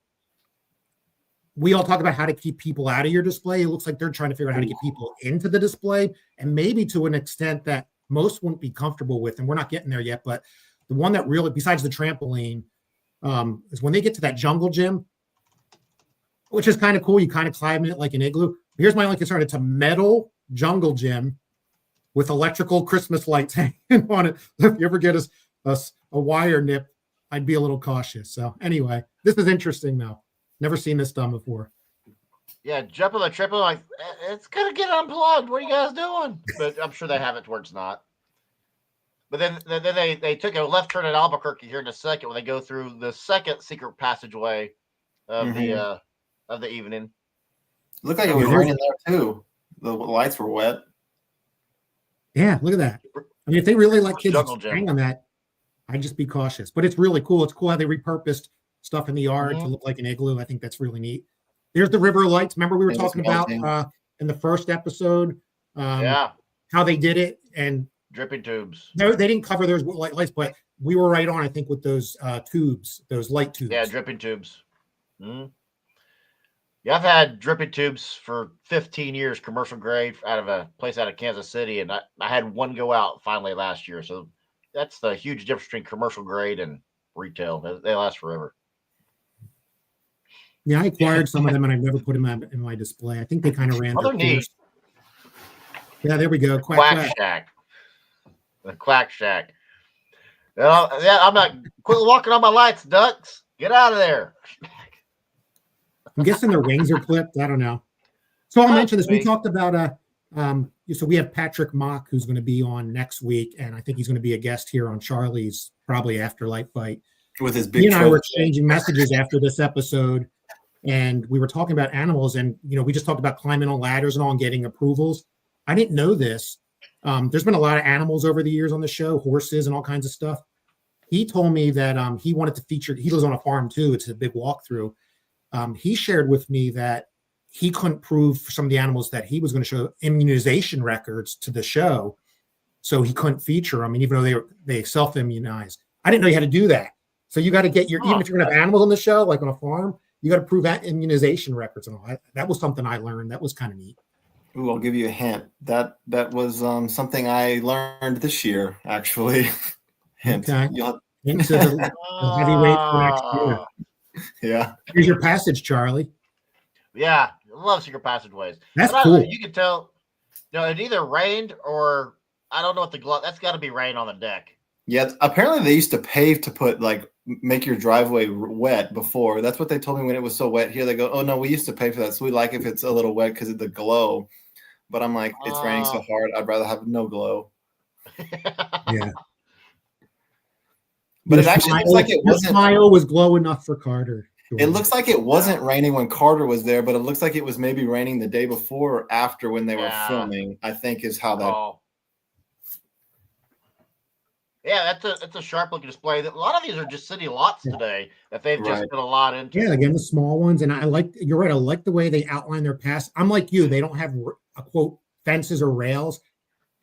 Speaker 2: we all talk about how to keep people out of your display. It looks like they're trying to figure out how to get people into the display, and maybe to an extent that most wouldn't be comfortable with. And we're not getting there yet, but the one that really, besides the trampoline, is when they get to that jungle gym, which is kind of cool. You kind of climb in it like an igloo. Here's my only concern. It's a metal jungle gym with electrical Christmas lights hanging on it. If you ever get a wire nip, I'd be a little cautious. So anyway, this is interesting though. Never seen this done before.
Speaker 1: Yeah, jumping the triple, like, it's going to get unplugged. What are you guys doing? But I'm sure they have it to where it's not. But then they took a left turn at Albuquerque here in a second when they go through the second secret passageway of the evening.
Speaker 3: Looked like it was raining there too. The lights were wet.
Speaker 2: Yeah, look at that. I mean, if they really let kids
Speaker 1: Jungle gym.
Speaker 2: hang on that, I'd just be cautious. But it's really cool. It's cool how they repurposed stuff in the yard to look like an igloo. I think that's really neat. There's the river lights. Remember we were talking about in the first episode how they did it, and
Speaker 1: dripping tubes.
Speaker 2: They didn't cover those lights, but we were right on, I think, with those tubes, those light tubes.
Speaker 1: Yeah, dripping tubes. Mm-hmm. Yeah, I've had dripping tubes for 15 years, commercial grade, out of a place out of Kansas City, and I had one go out finally last year. So that's the huge difference between commercial grade and retail. They last forever.
Speaker 2: Yeah, I acquired some of them, and I've never put them in my display. I think they kind of ran their course. Yeah, there we go.
Speaker 1: Quack Shack. The Quack Shack. Yeah, I'm not quit walking on my lights, ducks. Get out of there.
Speaker 2: I'm guessing their wings are clipped. I don't know. So I'll mention this. We talked about so we have Patrick Mock, who's going to be on next week, and I think he's going to be a guest here on Charlie's probably after Light Fight.
Speaker 3: With his big.
Speaker 2: He and I were exchanging messages after this episode, and we were talking about animals, and we just talked about climbing on ladders and all and getting approvals. I didn't know this. There's been a lot of animals over the years on the show, horses and all kinds of stuff. He told me that he wanted to feature. He lives on a farm too. It's a big walkthrough. He shared with me that he couldn't prove for some of the animals that he was going to show immunization records to the show, so he couldn't feature them. And even though they self-immunize, I didn't know you had to do that. So you got to get even if you're going to have animals on the show, like on a farm, you got to prove that immunization records and all. That was something I learned. That was kind of neat.
Speaker 3: Ooh, I'll give you a hint. That was something I learned this year, actually. Hint.
Speaker 2: Okay. Into the heavyweight for next year.
Speaker 3: Yeah.
Speaker 2: Here's your passage, Charlie.
Speaker 1: Yeah, I love secret passageways.
Speaker 2: That's cool.
Speaker 1: You can tell. It either rained or I don't know what the glove. That's got to be rain on the deck.
Speaker 3: Yeah, apparently they used to pave to put make your driveway wet before. That's what they told me when it was so wet here. They go, oh no, we used to pay for that, so we like if it's a little wet because of the glow. But I'm like, it's raining so hard, I'd rather have no glow.
Speaker 2: Yeah.
Speaker 3: But it actually looks like it wasn't.
Speaker 2: Smile was glow enough for Carter.
Speaker 3: It looks like it wasn't raining when Carter was there, but it looks like it was maybe raining the day before or after when they were filming, I think is how that.
Speaker 1: Yeah, that's a sharp looking display. A lot of these are just city lots today that they've just put a lot into.
Speaker 2: Yeah, again, the small ones. And you're right. I like the way they outline their pass. I'm like you. They don't have a quote fences or rails.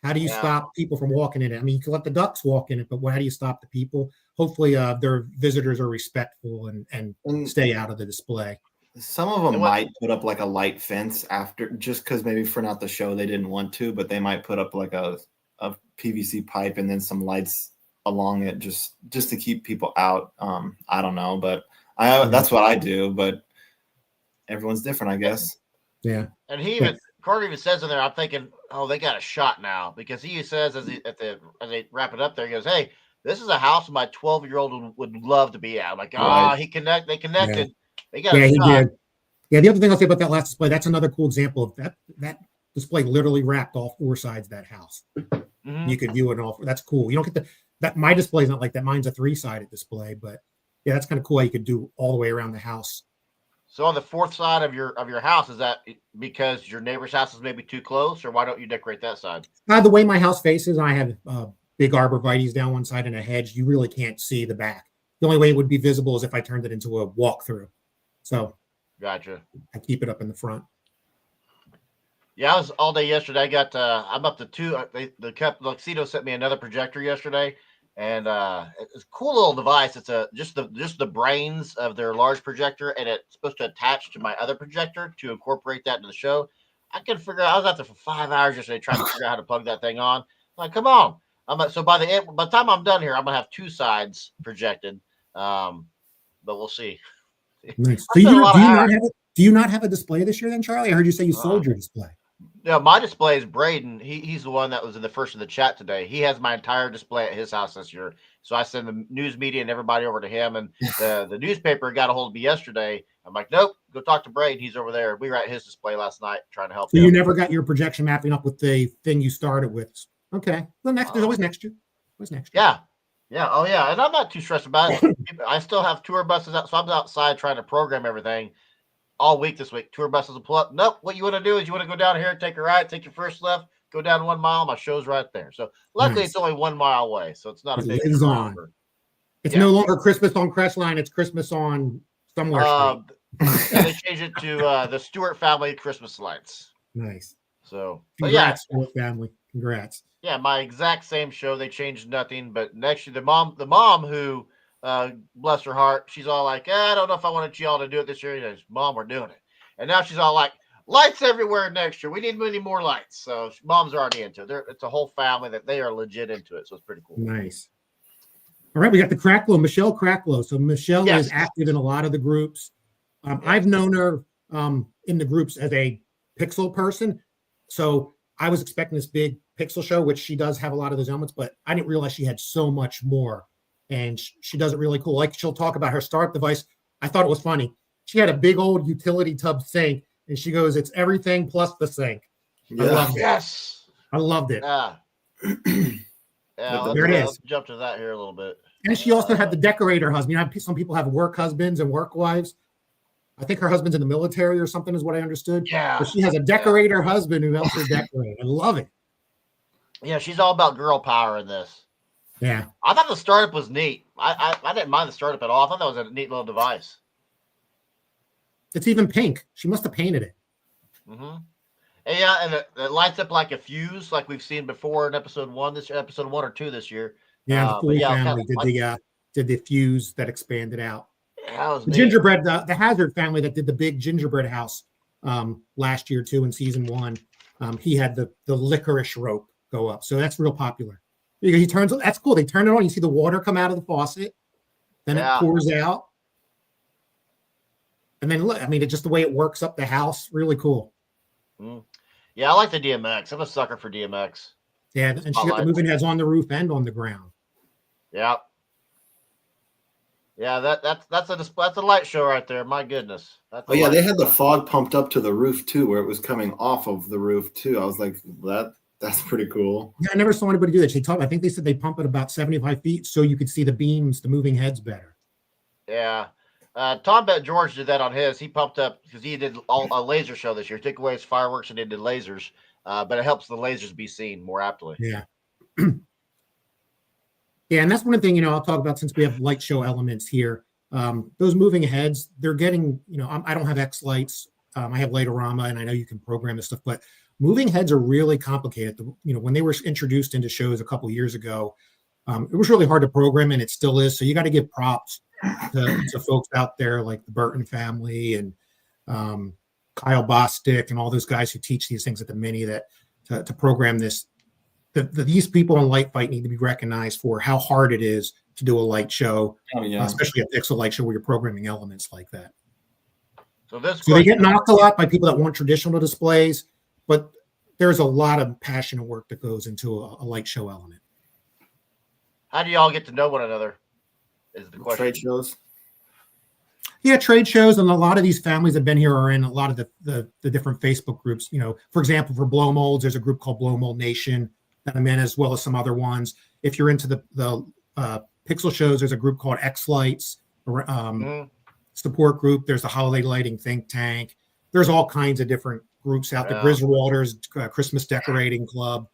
Speaker 2: How do you stop people from walking in it? I mean, you can let the ducks walk in it, but how do you stop the people? Hopefully their visitors are respectful and stay out of the display.
Speaker 3: Some of them might put up like a light fence after, just because maybe for not the show they didn't want to, but they might put up like a PVC pipe and then some lights along it just to keep people out. I don't know, but that's what I do, but everyone's different, I guess.
Speaker 1: Yeah. And Carter even says in there, I'm thinking, oh, they got a shot now, because he says as they wrap it up there, he goes, hey, this is a house my 12-year-old would love to be at. I'm like, they connected.
Speaker 2: Yeah.
Speaker 1: They got a shot.
Speaker 2: He did. Yeah, the other thing I'll say about that last display, that's another cool example of that display literally wrapped all four sides of that house. Mm-hmm. You could view it all. That's cool. You don't get that. My display is not like that. Mine's a 3-sided display, but yeah, that's kind of cool how you could do all the way around the house.
Speaker 1: So on the fourth side of your house, is that because your neighbor's house is maybe too close, or why don't you decorate that side?
Speaker 2: The way my house faces, I have big arborvitaes down one side and a hedge. You really can't see the back. The only way it would be visible is if I turned it into a walkthrough. So,
Speaker 1: gotcha.
Speaker 2: I keep it up in the front.
Speaker 1: Yeah, I was all day yesterday. I got I'm up to 2. The Tuxedo sent me another projector yesterday, And it's a cool little device. It's just the brains of their large projector, and it's supposed to attach to my other projector to incorporate that into the show. I couldn't figure out. I was out there for 5 hours yesterday trying to figure out how to plug that thing on. I'm like, come on. So by the time I'm done here, I'm gonna have 2 sides projected. But we'll see.
Speaker 2: Nice. So do you not have a display this year then, Charlie? I heard you say you sold your display.
Speaker 1: Yeah, my display is Braden. He's the one that was in the first of the chat today. He has my entire display at his house this year. So I send the news media and everybody over to him. And the newspaper got a hold of me yesterday. I'm like, nope, go talk to Braden. He's over there. We were at his display last night trying to help him.
Speaker 2: So you never got your projection mapping up with the thing you started with. Okay. Well, there's always next year.
Speaker 1: Yeah. Yeah. Oh, yeah. And I'm not too stressed about it. I still have tour buses out. So I'm outside trying to program everything all week this week. Tour buses will pull up. Nope. What you want to do is you want to go down here, take a right, take your first left, go down 1 mile. My show's right there. So luckily It's only 1 mile away. So it's not a big
Speaker 2: lives on. It's no longer Christmas on Crestline. It's Christmas on somewhere.
Speaker 1: They changed it to the Stewart family Christmas lights.
Speaker 2: Nice.
Speaker 1: So
Speaker 2: congrats, Stewart family. Congrats.
Speaker 1: Yeah, my exact same show. They changed nothing, but next year the mom who bless her heart, she's all like, I don't know if I wanted y'all to do it this year. Goes, Mom, we're doing it. And now she's all like, lights everywhere next year. We need many more lights. So mom's already into it. It's a whole family that they are legit into it. So it's pretty cool.
Speaker 2: Nice. All right, we got the Kracko, Michelle Kracko. So Michelle is active in a lot of the groups. I've known her in the groups as a pixel person. So I was expecting this big pixel show, which she does have a lot of those elements, but I didn't realize she had so much more. And she does it really cool. Like she'll talk about her startup device. I thought it was funny. She had a big old utility tub sink, and she goes, "It's everything plus the sink."
Speaker 3: Yeah.
Speaker 2: I loved it.
Speaker 1: Yes,
Speaker 2: I loved it.
Speaker 1: Yeah,
Speaker 2: there it is.
Speaker 1: Let's jump to that here a little bit.
Speaker 2: And she also had the decorator husband. You know, some people have work husbands and work wives. I think her husband's in the military or something, is what I understood.
Speaker 1: Yeah,
Speaker 2: but she has a decorator husband who helps her decorate. I love it.
Speaker 1: Yeah, she's all about girl power in this.
Speaker 2: Yeah,
Speaker 1: I thought the startup was neat. I didn't mind the startup at all. I thought that was a neat little device.
Speaker 2: It's even pink. She must have painted it.
Speaker 1: Mm-hmm. And yeah, and it lights up like a fuse, like we've seen before in episode 1 or 2 this year.
Speaker 2: Yeah, the Foley family did the fuse that expanded out.
Speaker 1: Yeah, that was
Speaker 2: the
Speaker 1: neat.
Speaker 2: Gingerbread, the Hazard family that did the big gingerbread house last year too in season 1. He had the licorice rope go up, so that's real popular. He turns. That's cool. They turn it on. You see the water come out of the faucet, then it pours out, and then look. I mean, it's just the way it works up the house. Really cool.
Speaker 1: Yeah, I like the DMX. I'm a sucker for DMX.
Speaker 2: Yeah, and she got the moving heads on the roof and on the ground.
Speaker 1: Yeah. Yeah, that's a light show right there. My goodness.
Speaker 3: Yeah, they had the fog pumped up to the roof too, where it was coming off of the roof too. I was like, that's pretty cool.
Speaker 2: Yeah, I never saw anybody do that. I think they said they pump it about 75 feet so you could see the beams, the moving heads better.
Speaker 1: Yeah. Tom Bet George did that on his. He pumped up because he did a laser show this year. Took away his fireworks and he did lasers. But it helps the lasers be seen more aptly.
Speaker 2: Yeah. Yeah, and that's one thing, I'll talk about since we have light show elements here. Those moving heads, they're getting, I don't have X lights. I have Lightorama, and I know you can program this stuff, but moving heads are really complicated. When they were introduced into shows a couple years ago, it was really hard to program, and it still is. So you got to give props to folks out there like the Burton family and Kyle Bostic and all those guys who teach these things at the Mini to program this. These people in Light Fight need to be recognized for how hard it is to do a light show, especially a pixel light show where you're programming elements like that. So they get knocked a lot by people that want traditional displays, but there's a lot of passion and work that goes into a light show element.
Speaker 1: How do y'all get to know one another? Is the question.
Speaker 3: Trade shows.
Speaker 2: Yeah, trade shows, and a lot of these families have been here are in a lot of the different Facebook groups. For example, for blow molds, there's a group called Blow Mold Nation that I'm in, as well as some other ones. If you're into the pixel shows, there's a group called X Lights support group. There's the Holiday Lighting Think Tank. There's all kinds of different groups out there. Griswolders Christmas Decorating Club.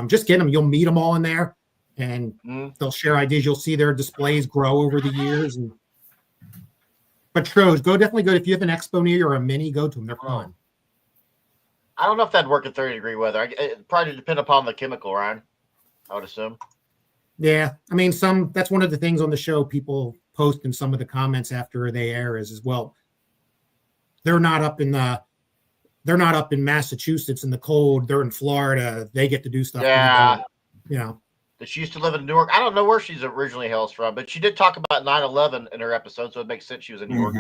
Speaker 2: Just get them. You'll meet them all in there, and they'll share ideas. You'll see their displays grow over the years. But shows, definitely go. If you have an expo near you or a Mini, go to them. They're fun.
Speaker 1: I don't know if that'd work in 30-degree weather. It probably depend upon the chemical, Ryan. I would assume.
Speaker 2: Yeah, I mean, that's one of the things on the show people post in some of the comments after they air is as well. They're not up in Massachusetts in the cold. They're in Florida. They get to do stuff.
Speaker 1: Yeah.
Speaker 2: You know.
Speaker 1: That she used to live in Newark. I don't know where she's originally hails from, but she did talk about 9/11 in her episode, so it makes sense she was in New York.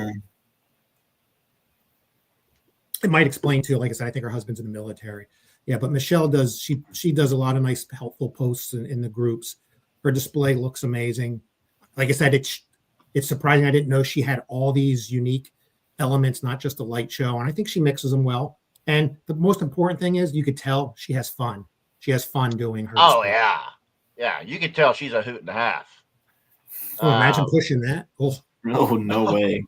Speaker 2: It might explain too. Like I said, I think her husband's in the military. Yeah, but Michelle does. She does a lot of nice, helpful posts in the groups. Her display looks amazing. Like I said, it's surprising. I didn't know she had all these unique elements, not just a light show. And I think she mixes them well. And the most important thing is you could tell she has fun. She has fun doing her.
Speaker 1: Oh,
Speaker 2: display.
Speaker 1: yeah. Yeah, you can tell she's a hoot and a half.
Speaker 2: Oh, imagine pushing that. Oh,
Speaker 3: no way.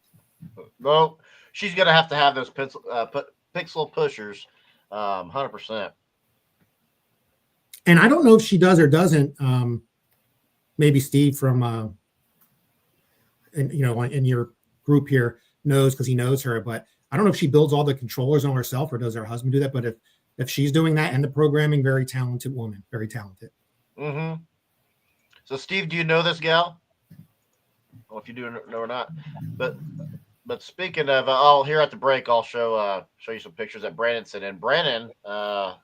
Speaker 1: No, she's going to have those pixel pushers 100%.
Speaker 2: And I don't know if she does or doesn't. Maybe Steve from, in your group here knows because he knows her. But I don't know if she builds all the controllers on herself or does her husband do that. But if she's doing that and the programming, very talented woman, very talented.
Speaker 1: Mm-hmm. So, Steve, do you know this gal? Well, if you do know or not, but speaking of, here at the break, I'll show you some pictures that Brandon sent in. Brandon, I'll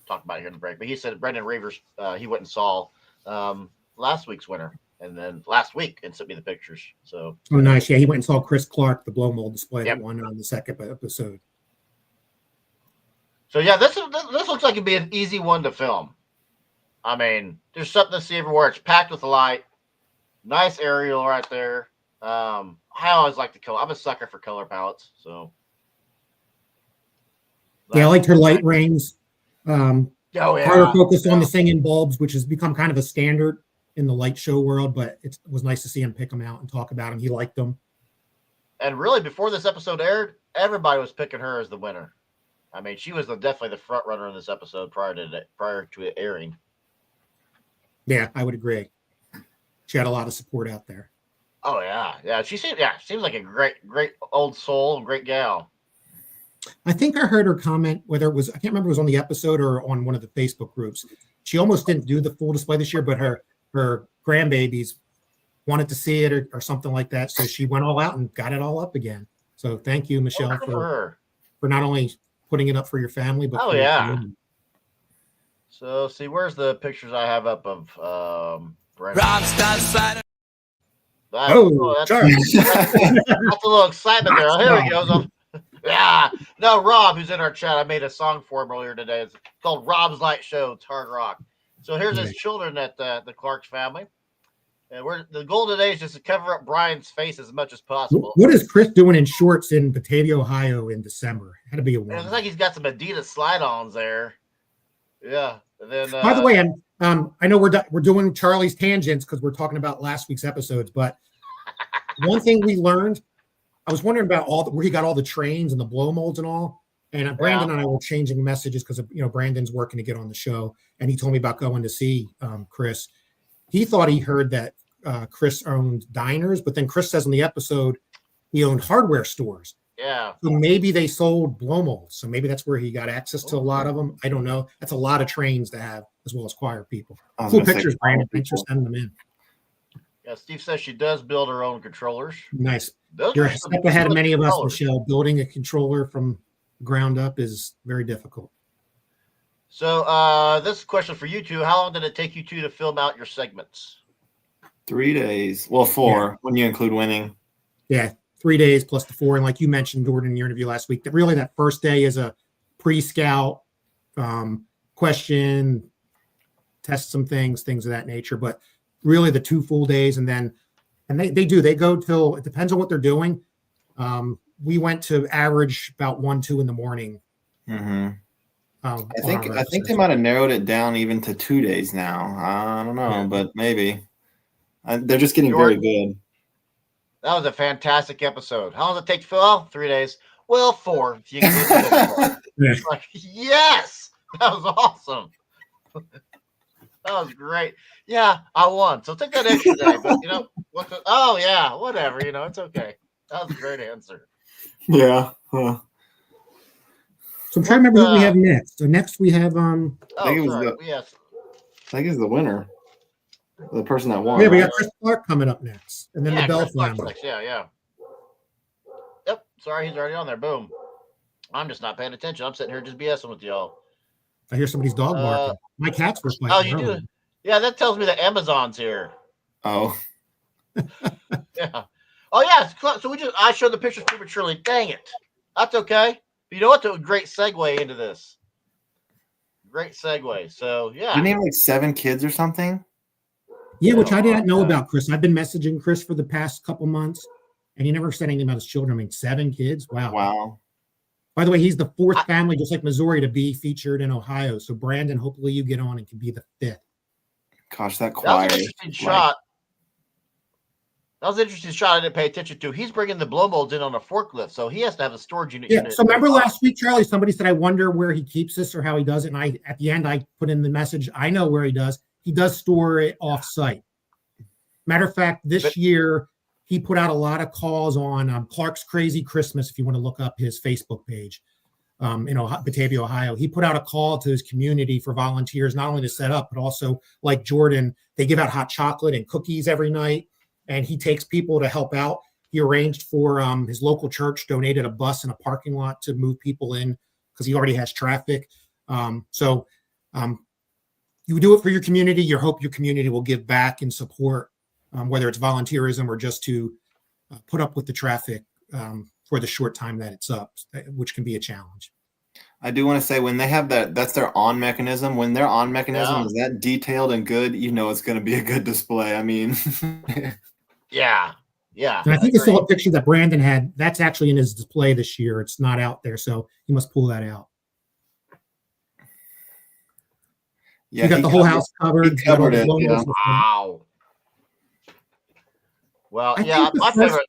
Speaker 1: talk about it here in the break, but he said Brandon Reavers, he went and saw last week's winner, and then last week and sent me the pictures. So
Speaker 2: nice, yeah, he went and saw Chris Clark, the blow mold display that won on the second episode.
Speaker 1: So yeah, this looks like it'd be an easy one to film. I mean, there's something to see everywhere. It's packed with light. Nice aerial right there. I always like the color. I'm a sucker for color palettes. So
Speaker 2: yeah, I liked her light rings. Harder focus on the singing bulbs, which has become kind of a standard in the light show world, but it was nice to see him pick them out and talk about them. He liked them.
Speaker 1: And really, before this episode aired, everybody was picking her as the winner. I mean, she was definitely the front runner in this episode prior to it airing.
Speaker 2: Yeah, I would agree. She had a lot of support out there.
Speaker 1: Oh yeah. She seems like a great old soul and great gal.
Speaker 2: I think I heard her comment, whether it was, I can't remember if it was on the episode or on one of the Facebook groups. She almost didn't do the full display this year, but her grandbabies wanted to see it or something like that. So she went all out and got it all up again. So thank you, Michelle, for not only putting it up for your family, but for your community.
Speaker 1: So see, where's the pictures I have up of Brandon? That's a little excitement there. Oh, here he goes. Yeah. No, Rob, who's in our chat, I made a song for him earlier today. It's called Rob's Light Show. It's hard rock. So here's his children at the Clark's family. And the goal today is just to cover up Brian's face as much as possible.
Speaker 2: What is Chris doing in shorts in Batavia, Ohio in December? Had to be a one.
Speaker 1: It looks like he's got some Adidas slide-ons there. Yeah. And then,
Speaker 2: by the way, I know we're doing Charlie's tangents because we're talking about last week's episodes, but one thing we learned, I was wondering about where he got all the trains and the blow molds and all. And Brandon and I were changing messages because Brandon's working to get on the show, and he told me about going to see Chris. He thought he heard that Chris owned diners, but then Chris says in the episode he owned hardware stores.
Speaker 1: Yeah.
Speaker 2: So maybe they sold blow molds. So maybe that's where he got access to a lot of them. I don't know. That's a lot of trains to have, as well as choir people. Cool pictures, Brandon. Thanks for sending them in.
Speaker 1: Yeah, Steve says she does build her own controllers.
Speaker 2: Nice. You're a step ahead of many of us, Michelle. Building a controller from ground up is very difficult.
Speaker 1: So this question for you two. How long did it take you two to film out your segments?
Speaker 3: 3 days. Well, 4 when you include winning.
Speaker 2: Yeah, 3 days plus the 4. And like you mentioned, Gordon, in your interview last week, that really that first day is a pre-scout question, test some things of that nature. But really the 2 full days, and they go till, it depends on what they're doing. We went to average about 1-2 in the morning.
Speaker 3: Mm-hmm. I think they might have narrowed it down even to 2 days now. I don't know, but maybe they're just getting very good.
Speaker 1: That was a fantastic episode. How long did it take to fill out? 3 days. Well, 4. If you can get it. Yes, that was awesome. That was great. Yeah, I won. So take that extra day. But whatever. It's okay. That was a great answer.
Speaker 3: Yeah.
Speaker 2: So I'm trying to remember what we have next. So next we have
Speaker 3: I think it's the winner. The person that won.
Speaker 2: Yeah, we
Speaker 3: right?
Speaker 2: got Chris Clark coming up next, and then the Bell
Speaker 1: Chris Clark's
Speaker 2: family.
Speaker 1: next. Yeah. Yep. Sorry, he's already on there. Boom. I'm just not paying attention. I'm sitting here just BSing with y'all.
Speaker 2: I hear somebody's dog barking. My cats were fighting.
Speaker 1: Oh, you do? Yeah, that tells me that Amazon's here.
Speaker 3: Oh.
Speaker 1: Yeah. Oh, yeah. So I showed the pictures prematurely. Dang it. That's okay. But you know what? That was a great segue into this. Great segue. So, yeah.
Speaker 3: You named like 7 kids or something?
Speaker 2: Yeah, which I didn't know about, Chris. I've been messaging Chris for the past couple months, and he never said anything about his children. I mean, 7 kids? Wow. By the way, he's the 4th family, just like Missouri, to be featured in Ohio. So, Brandon, hopefully you get on and can be the 5th.
Speaker 3: Gosh, that choir.
Speaker 1: That was an interesting shot. That was an interesting shot I didn't pay attention to. He's bringing the blow molds in on a forklift, so he has to have a storage unit.
Speaker 2: Yeah, so remember last week, Charlie, somebody said, I wonder where he keeps this or how he does it. And at the end, I put in the message, I know where he does. He does store it off-site. Matter of fact, this year, he put out a lot of calls on Clark's Crazy Christmas, if you want to look up his Facebook page in Batavia, Ohio. He put out a call to his community for volunteers, not only to set up, but also, like Jordan, they give out hot chocolate and cookies every night. And he takes people to help out. He arranged for his local church, donated a bus and a parking lot to move people in because he already has traffic. So you do it for your community. You hope your community will give back and support, whether it's volunteerism or just to put up with the traffic for the short time that it's up, which can be a challenge.
Speaker 3: I do want to say when they have that's their on mechanism. When their on mechanism is that detailed and good, you know it's going to be a good display. I mean,
Speaker 1: yeah.
Speaker 2: And I think I saw a picture that Brandon had. That's actually in his display this year. It's not out there, so he must pull that out. Yeah, you got the whole house covered.
Speaker 3: He covered it. Yeah.
Speaker 1: Wow. Well, yeah, my favorite.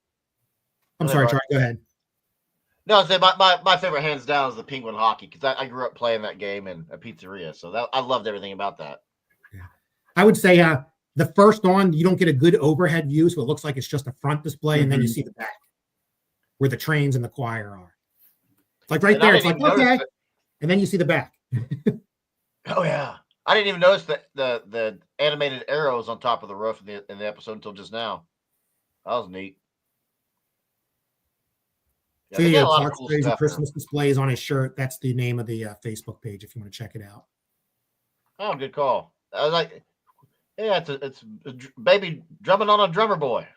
Speaker 2: I'm sorry, Charlie. Go ahead.
Speaker 1: No, I say my favorite hands down is the Penguin hockey because I grew up playing that game in a pizzeria, so I loved everything about that.
Speaker 2: Yeah, I would say the first on you don't get a good overhead view, so it looks like it's just a front display, and then you see the back where the trains and the choir are. It's like right there. It's like okay, and then you see the back.
Speaker 1: Oh yeah, I didn't even notice the animated arrows on top of the roof in the episode until just now. That was neat.
Speaker 2: So yeah, Clark's Crazy Christmas display is on his shirt. That's the name of the Facebook page if you want to check it out.
Speaker 1: Oh, good call. I was like, yeah, it's a baby drumming on a drummer boy.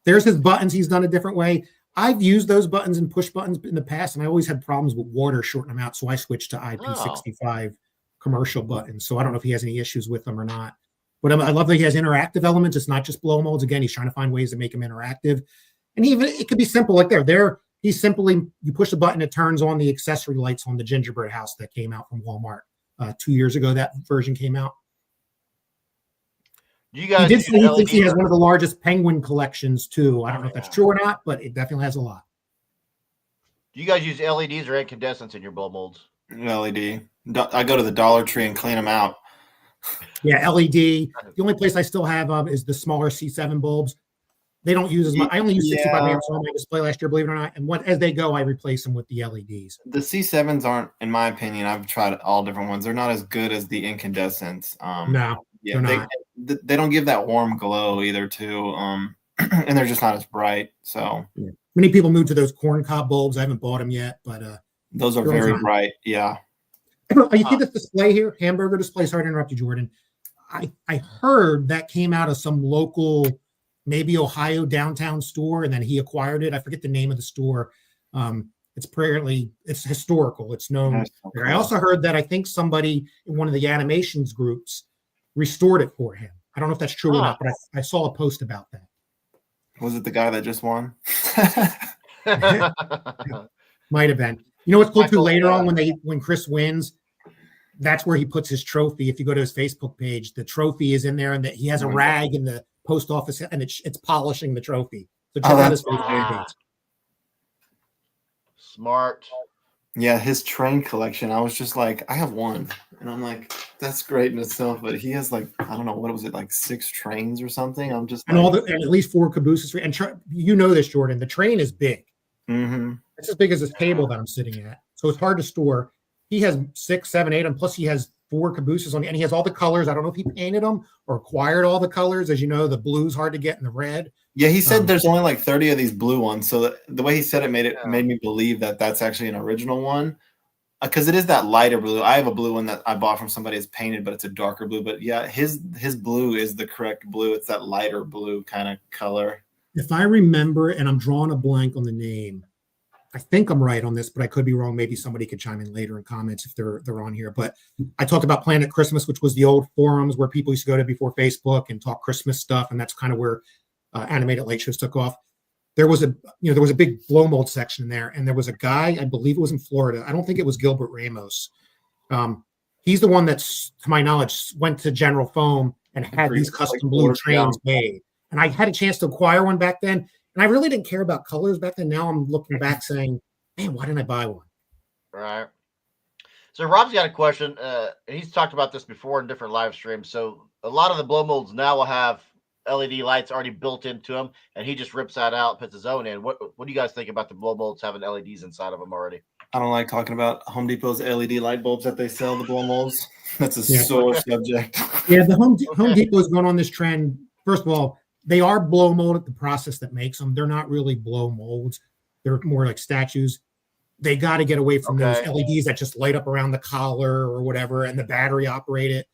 Speaker 2: There's his buttons. He's done a different way. I've used those buttons and push buttons in the past, and I always had problems with water shorting them out. So I switched to IP65 commercial buttons. So I don't know if he has any issues with them or not. But I love that he has interactive elements. It's not just blow molds. Again, he's trying to find ways to make them interactive. And even it could be simple like he's simply, you push a button, it turns on the accessory lights on the gingerbread house that came out from Walmart 2 years ago. That version came out.
Speaker 1: You guys,
Speaker 2: he did say he thinks he has one of the largest penguin collections too. I don't know if that's true or not, but it definitely has a lot.
Speaker 1: Do you guys use LEDs or incandescents in your blow molds?
Speaker 3: LED. I go to the Dollar Tree and clean them out.
Speaker 2: Yeah, LED. The only place I still have is the smaller C7 bulbs. They don't use as much. I only use 65 amps on my display last year, believe it or not. And as they go, I replace them with the LEDs.
Speaker 3: The C7s aren't, in my opinion, I've tried all different ones. They're not as good as the incandescents.
Speaker 2: No,
Speaker 3: yeah, they don't give that warm glow either, too. And they're just not as bright. So
Speaker 2: many people move to those corncob bulbs. I haven't bought them yet, but
Speaker 3: those are very bright. Yeah.
Speaker 2: You see this display here, hamburger display. Sorry to interrupt you, Jordan. I heard that came out of some local, maybe Ohio downtown store, and then he acquired it. I forget the name of the store. It's historical. It's known. I also heard that I think somebody in one of the animations groups restored it for him. I don't know if that's true or not, but I saw a post about that.
Speaker 3: Was it the guy that just won?
Speaker 2: Might have been. You know what's cool too? Later on, when Chris wins, that's where he puts his trophy. If you go to his Facebook page, the trophy is in there, and that he has a rag in the post office, and it's polishing the trophy. So check out his Facebook page.
Speaker 1: Smart.
Speaker 3: Yeah, his train collection. I was just like, I have one, and I'm like, that's great in itself. But he has like, I don't know, what was it, like 6 trains or something? I'm just
Speaker 2: and at least 4 cabooses. And you know this, Jordan. The train is big.
Speaker 3: Mm-hmm.
Speaker 2: It's as big as this table that I'm sitting at, so it's hard to store. He has 6, 7, 8, and plus he has 4 cabooses on it, and he has all the colors. I don't know if he painted them or acquired all the colors. As you know, the blue's hard to get in the red.
Speaker 3: Yeah, he said there's only like 30 of these blue ones. So the way he said it made me believe that that's actually an original one. Because it is that lighter blue. I have a blue one that I bought from somebody that's painted, but it's a darker blue. But yeah, his blue is the correct blue. It's that lighter blue kind of color.
Speaker 2: If I remember, and I'm drawing a blank on the name, I think I'm right on this, but I could be wrong. Maybe somebody could chime in later in comments if they're on here. But I talked about Planet Christmas, which was the old forums where people used to go to before Facebook and talk Christmas stuff, and that's kind of where animated late shows took off. There was a big blow mold section in there, and there was a guy, I believe it was in Florida. I don't think it was Gilbert Ramos. He's the one that's, to my knowledge, went to General Foam and had these custom blue trains made. And I had a chance to acquire one back then, and I really didn't care about colors back then. Now I'm looking back saying, man, why didn't I buy one?
Speaker 1: Right. So Rob's got a question. He's talked about this before in different live streams. So a lot of the blow molds now will have LED lights already built into them, and he just rips that out, puts his own in. What do you guys think about the blow molds having LEDs inside of them already?
Speaker 3: I don't like talking about Home Depot's LED light bulbs that they sell, the blow molds. That's a sore subject.
Speaker 2: Yeah, the Home Depot is going on this trend. First of all, they are blow molded, the process that makes them. They're not really blow molds. They're more like statues. They got to get away from those LEDs that just light up around the collar or whatever, and the battery operated.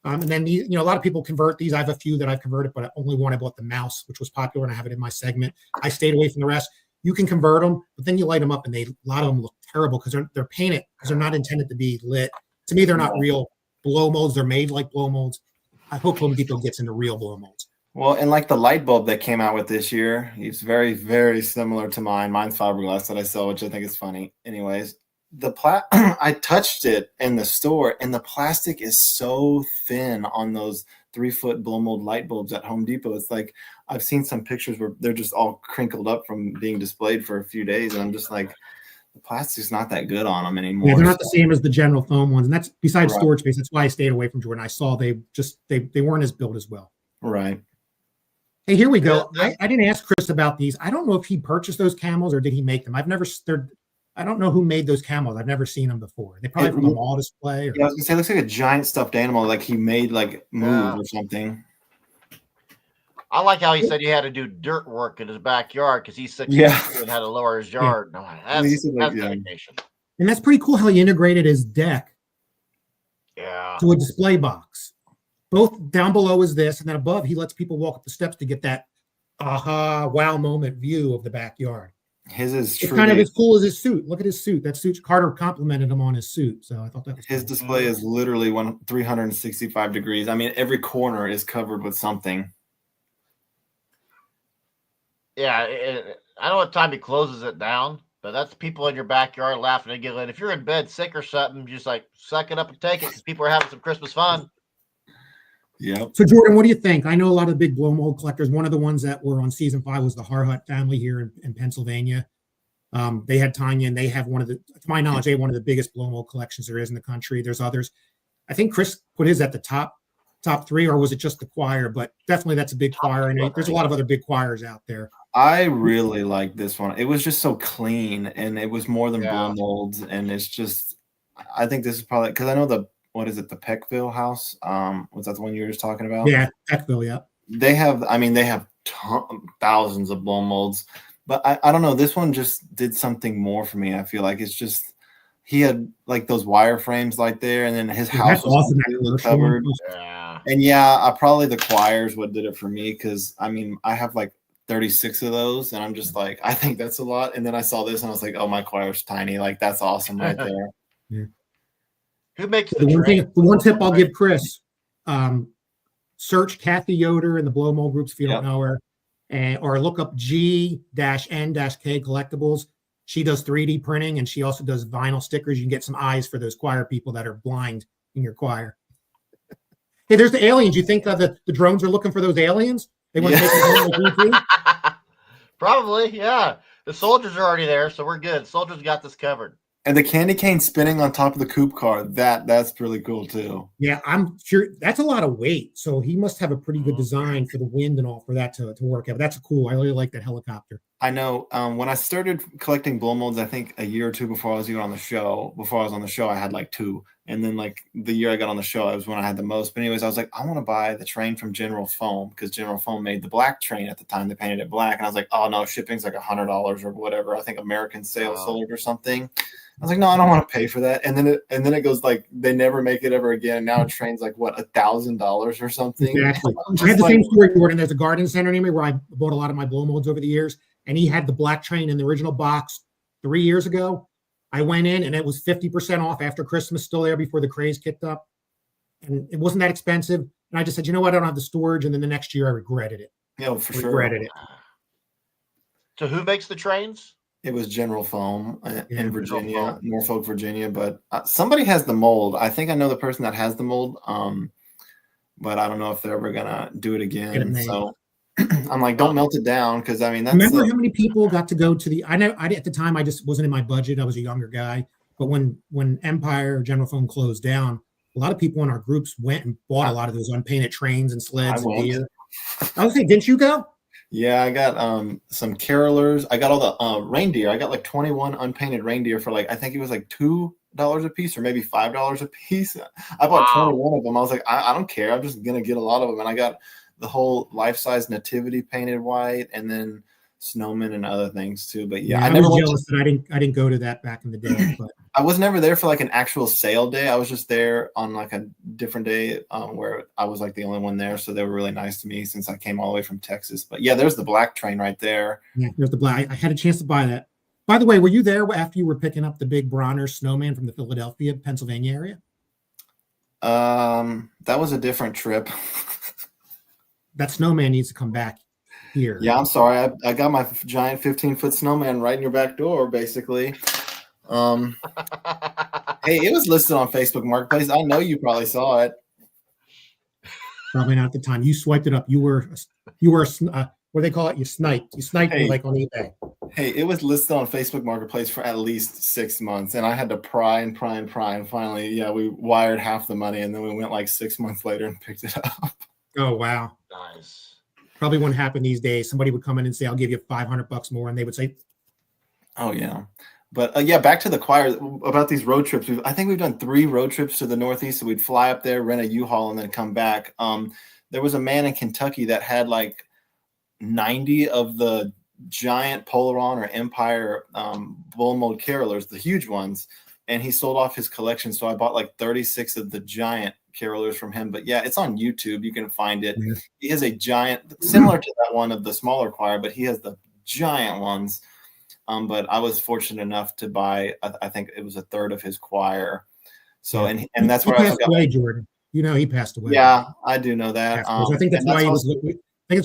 Speaker 2: And then, a lot of people convert these. I have a few that I've converted, but only one I bought the mouse, which was popular, and I have it in my segment. I stayed away from the rest. You can convert them, but then you light them up, and a lot of them look terrible because they're painted because they're not intended to be lit. To me, they're not real blow molds. They're made like blow molds. I hope Home Depot gets into real blow molds.
Speaker 3: Well, and like the light bulb that came out with this year, it's very, very similar to mine. Mine's fiberglass that I sell, which I think is funny. Anyways. I touched it in the store, and the plastic is so thin on those 3-foot blow mold light bulbs at Home Depot. It's like I've seen some pictures where they're just all crinkled up from being displayed for a few days, and I'm just like, the plastic's not that good on them anymore.
Speaker 2: Yeah, they're not the same as the General Foam ones, and that's besides storage space. That's why I stayed away from Jordan. I saw they weren't as built as well.
Speaker 3: Right.
Speaker 2: Hey, here we go. I didn't ask Chris about these. I don't know if he purchased those camels or did he make them. I don't know who made those camels. I've never seen them before. They probably from a mall display.
Speaker 3: Yeah, I was gonna say it looks like a giant stuffed animal, like he made move or something.
Speaker 1: I like how he said he had to do dirt work in his backyard because he's 6
Speaker 3: Yeah.
Speaker 1: and had to lower his yard. No, that's dedication.
Speaker 2: And that's pretty cool how he integrated his deck to a display box. Both down below is this, and then above he lets people walk up the steps to get that wow moment view of the backyard.
Speaker 3: His is
Speaker 2: it's kind of as cool as his suit. Look at his suit. That suit, Carter complimented him on his suit. So I thought that was
Speaker 3: his
Speaker 2: cool.
Speaker 3: display is literally 365 degrees. I mean, every corner is covered with something.
Speaker 1: Yeah, I don't know what time he closes it down, but that's people in your backyard laughing and giggling. If you're in bed sick or something, just like suck it up and take it because people are having some Christmas fun.
Speaker 3: Yeah.
Speaker 2: So Jordan, what do you think? I know a lot of the big blow mold collectors. One of the ones that were on season 5 was the Harhut family here in Pennsylvania. They had Tanya, and they have to my knowledge, they have one of the biggest blow mold collections there is in the country. There's others. I think Chris put his at the top 3, or was it just the choir? But definitely that's a big choir, and there's a lot of other big choirs out there.
Speaker 3: I really like this one. It was just so clean, and it was more than blow molds, and it's just. I think this is probably because I know what is it? The Peckville house? Was that the one you were just talking about?
Speaker 2: Yeah, Peckville. Yeah.
Speaker 3: They have thousands of blow molds, but I don't know. This one just did something more for me. I feel like it's just he had like those wireframes like there, and then his house was
Speaker 2: awesome.
Speaker 3: covered. Yeah. And probably the choirs what did it for me because I have like 36 of those, and I'm just like I think that's a lot. And then I saw this, and I was like, oh, my choir's tiny. Like that's awesome right there.
Speaker 2: Yeah.
Speaker 1: Who makes
Speaker 2: the one tip I'll give Chris? Search Kathy Yoder in the blow mold groups if you don't know her, or look up G-N-K Collectibles. She does 3D printing, and she also does vinyl stickers. You can get some eyes for those choir people that are blind in your choir. Hey, there's the aliens. You think that the drones are looking for those aliens? They want to take them home like
Speaker 1: Probably, yeah. The soldiers are already there, so we're good. Soldiers got this covered.
Speaker 3: And the candy cane spinning on top of the coupe car, that's really cool too.
Speaker 2: Yeah, I'm sure that's a lot of weight. So he must have a pretty good design for the wind and all for that to work out. But that's cool. I really like that helicopter.
Speaker 3: I know. When I started collecting blow molds, I think a year or two before I was on the show, I had like 2. And then like the year I got on the show, it was when I had the most. But anyways, I was like, I want to buy the train from General Foam because General Foam made the black train at the time. They painted it black. And I was like, oh no, shipping's like $100 or whatever. I think American Sales sold it or something. I was like, no, I don't want to pay for that. And then it goes like they never make it ever again. Now a train's like what, $1,000 or something.
Speaker 2: Exactly. I had the same story, Jordan. There's a garden center near me where I bought a lot of my blow molds over the years, and he had the black train in the original box 3 years ago. I went in and it was 50% off after Christmas, still there before the craze kicked up. And it wasn't that expensive. And I just said, you know what? I don't have the storage. And then the next year I regretted it.
Speaker 3: Yeah, for sure.
Speaker 2: Regretted it.
Speaker 1: So who makes the trains?
Speaker 3: It was General Foam in Virginia, Norfolk, Virginia. But somebody has the mold. I know the person that has the mold. But I don't know if they're ever going to do it again. So I'm like, don't melt it down, because I mean, that's
Speaker 2: remember how many people got to go to the? I at the time I just wasn't in my budget. I was a younger guy, but when Empire General Foam closed down, a lot of people in our groups went and bought a lot of those unpainted trains and sleds and gear. I was saying, didn't you go?
Speaker 3: Yeah, I got some carolers. I got all the reindeer. I got like 21 unpainted reindeer for like, I think it was like $2 a piece or maybe $5 a piece. I bought 21 of them. I was like, I don't care. I'm just gonna get a lot of them, and I got the whole life-size nativity painted white, and then snowmen and other things too. But yeah, I never
Speaker 2: was jealous that I didn't go to that back in the day. But
Speaker 3: I was never there for like an actual sale day. I was just there on like a different day where I was like the only one there. So they were really nice to me since I came all the way from Texas. But yeah, there's the black train right there. Yeah,
Speaker 2: there's the black. I had a chance to buy that. By the way, were you there after you were picking up the big Bronner snowman from the Philadelphia, Pennsylvania area?
Speaker 3: That was a different trip.
Speaker 2: That snowman needs to come back here.
Speaker 3: Yeah, I'm sorry. I got my giant 15-foot snowman right in your back door, basically. Hey, it was listed on Facebook Marketplace. I know you probably saw it.
Speaker 2: Probably not at the time. You swiped it up. You were what do they call it? You sniped. You sniped me like on eBay.
Speaker 3: Hey, it was listed on Facebook Marketplace for at least 6 months, and I had to pry. And finally, yeah, we wired half the money, and then we went like 6 months later and picked it up.
Speaker 2: Oh, wow.
Speaker 1: Nice.
Speaker 2: Probably wouldn't happen these days. Somebody would come in and say, I'll give you $500 more. And they would say,
Speaker 3: oh, yeah. But yeah, back to the choir about these road trips. I think we've done 3 road trips to the Northeast. So we'd fly up there, rent a U-Haul, and then come back. There was a man in Kentucky that had like 90 of the giant Polaron or Empire bull mold carolers, the huge ones. And he sold off his collection. So I bought like 36 of the giant carolers from him. But yeah, it's on YouTube. You can find it. Yeah. He has a giant, similar to that one of the smaller choir, but he has the giant ones. But I was fortunate enough to buy, I think it was a third of his choir. So, and that's where
Speaker 2: I passed away, Jordan. You know, he passed away.
Speaker 3: Yeah, I do know that.
Speaker 2: I think that's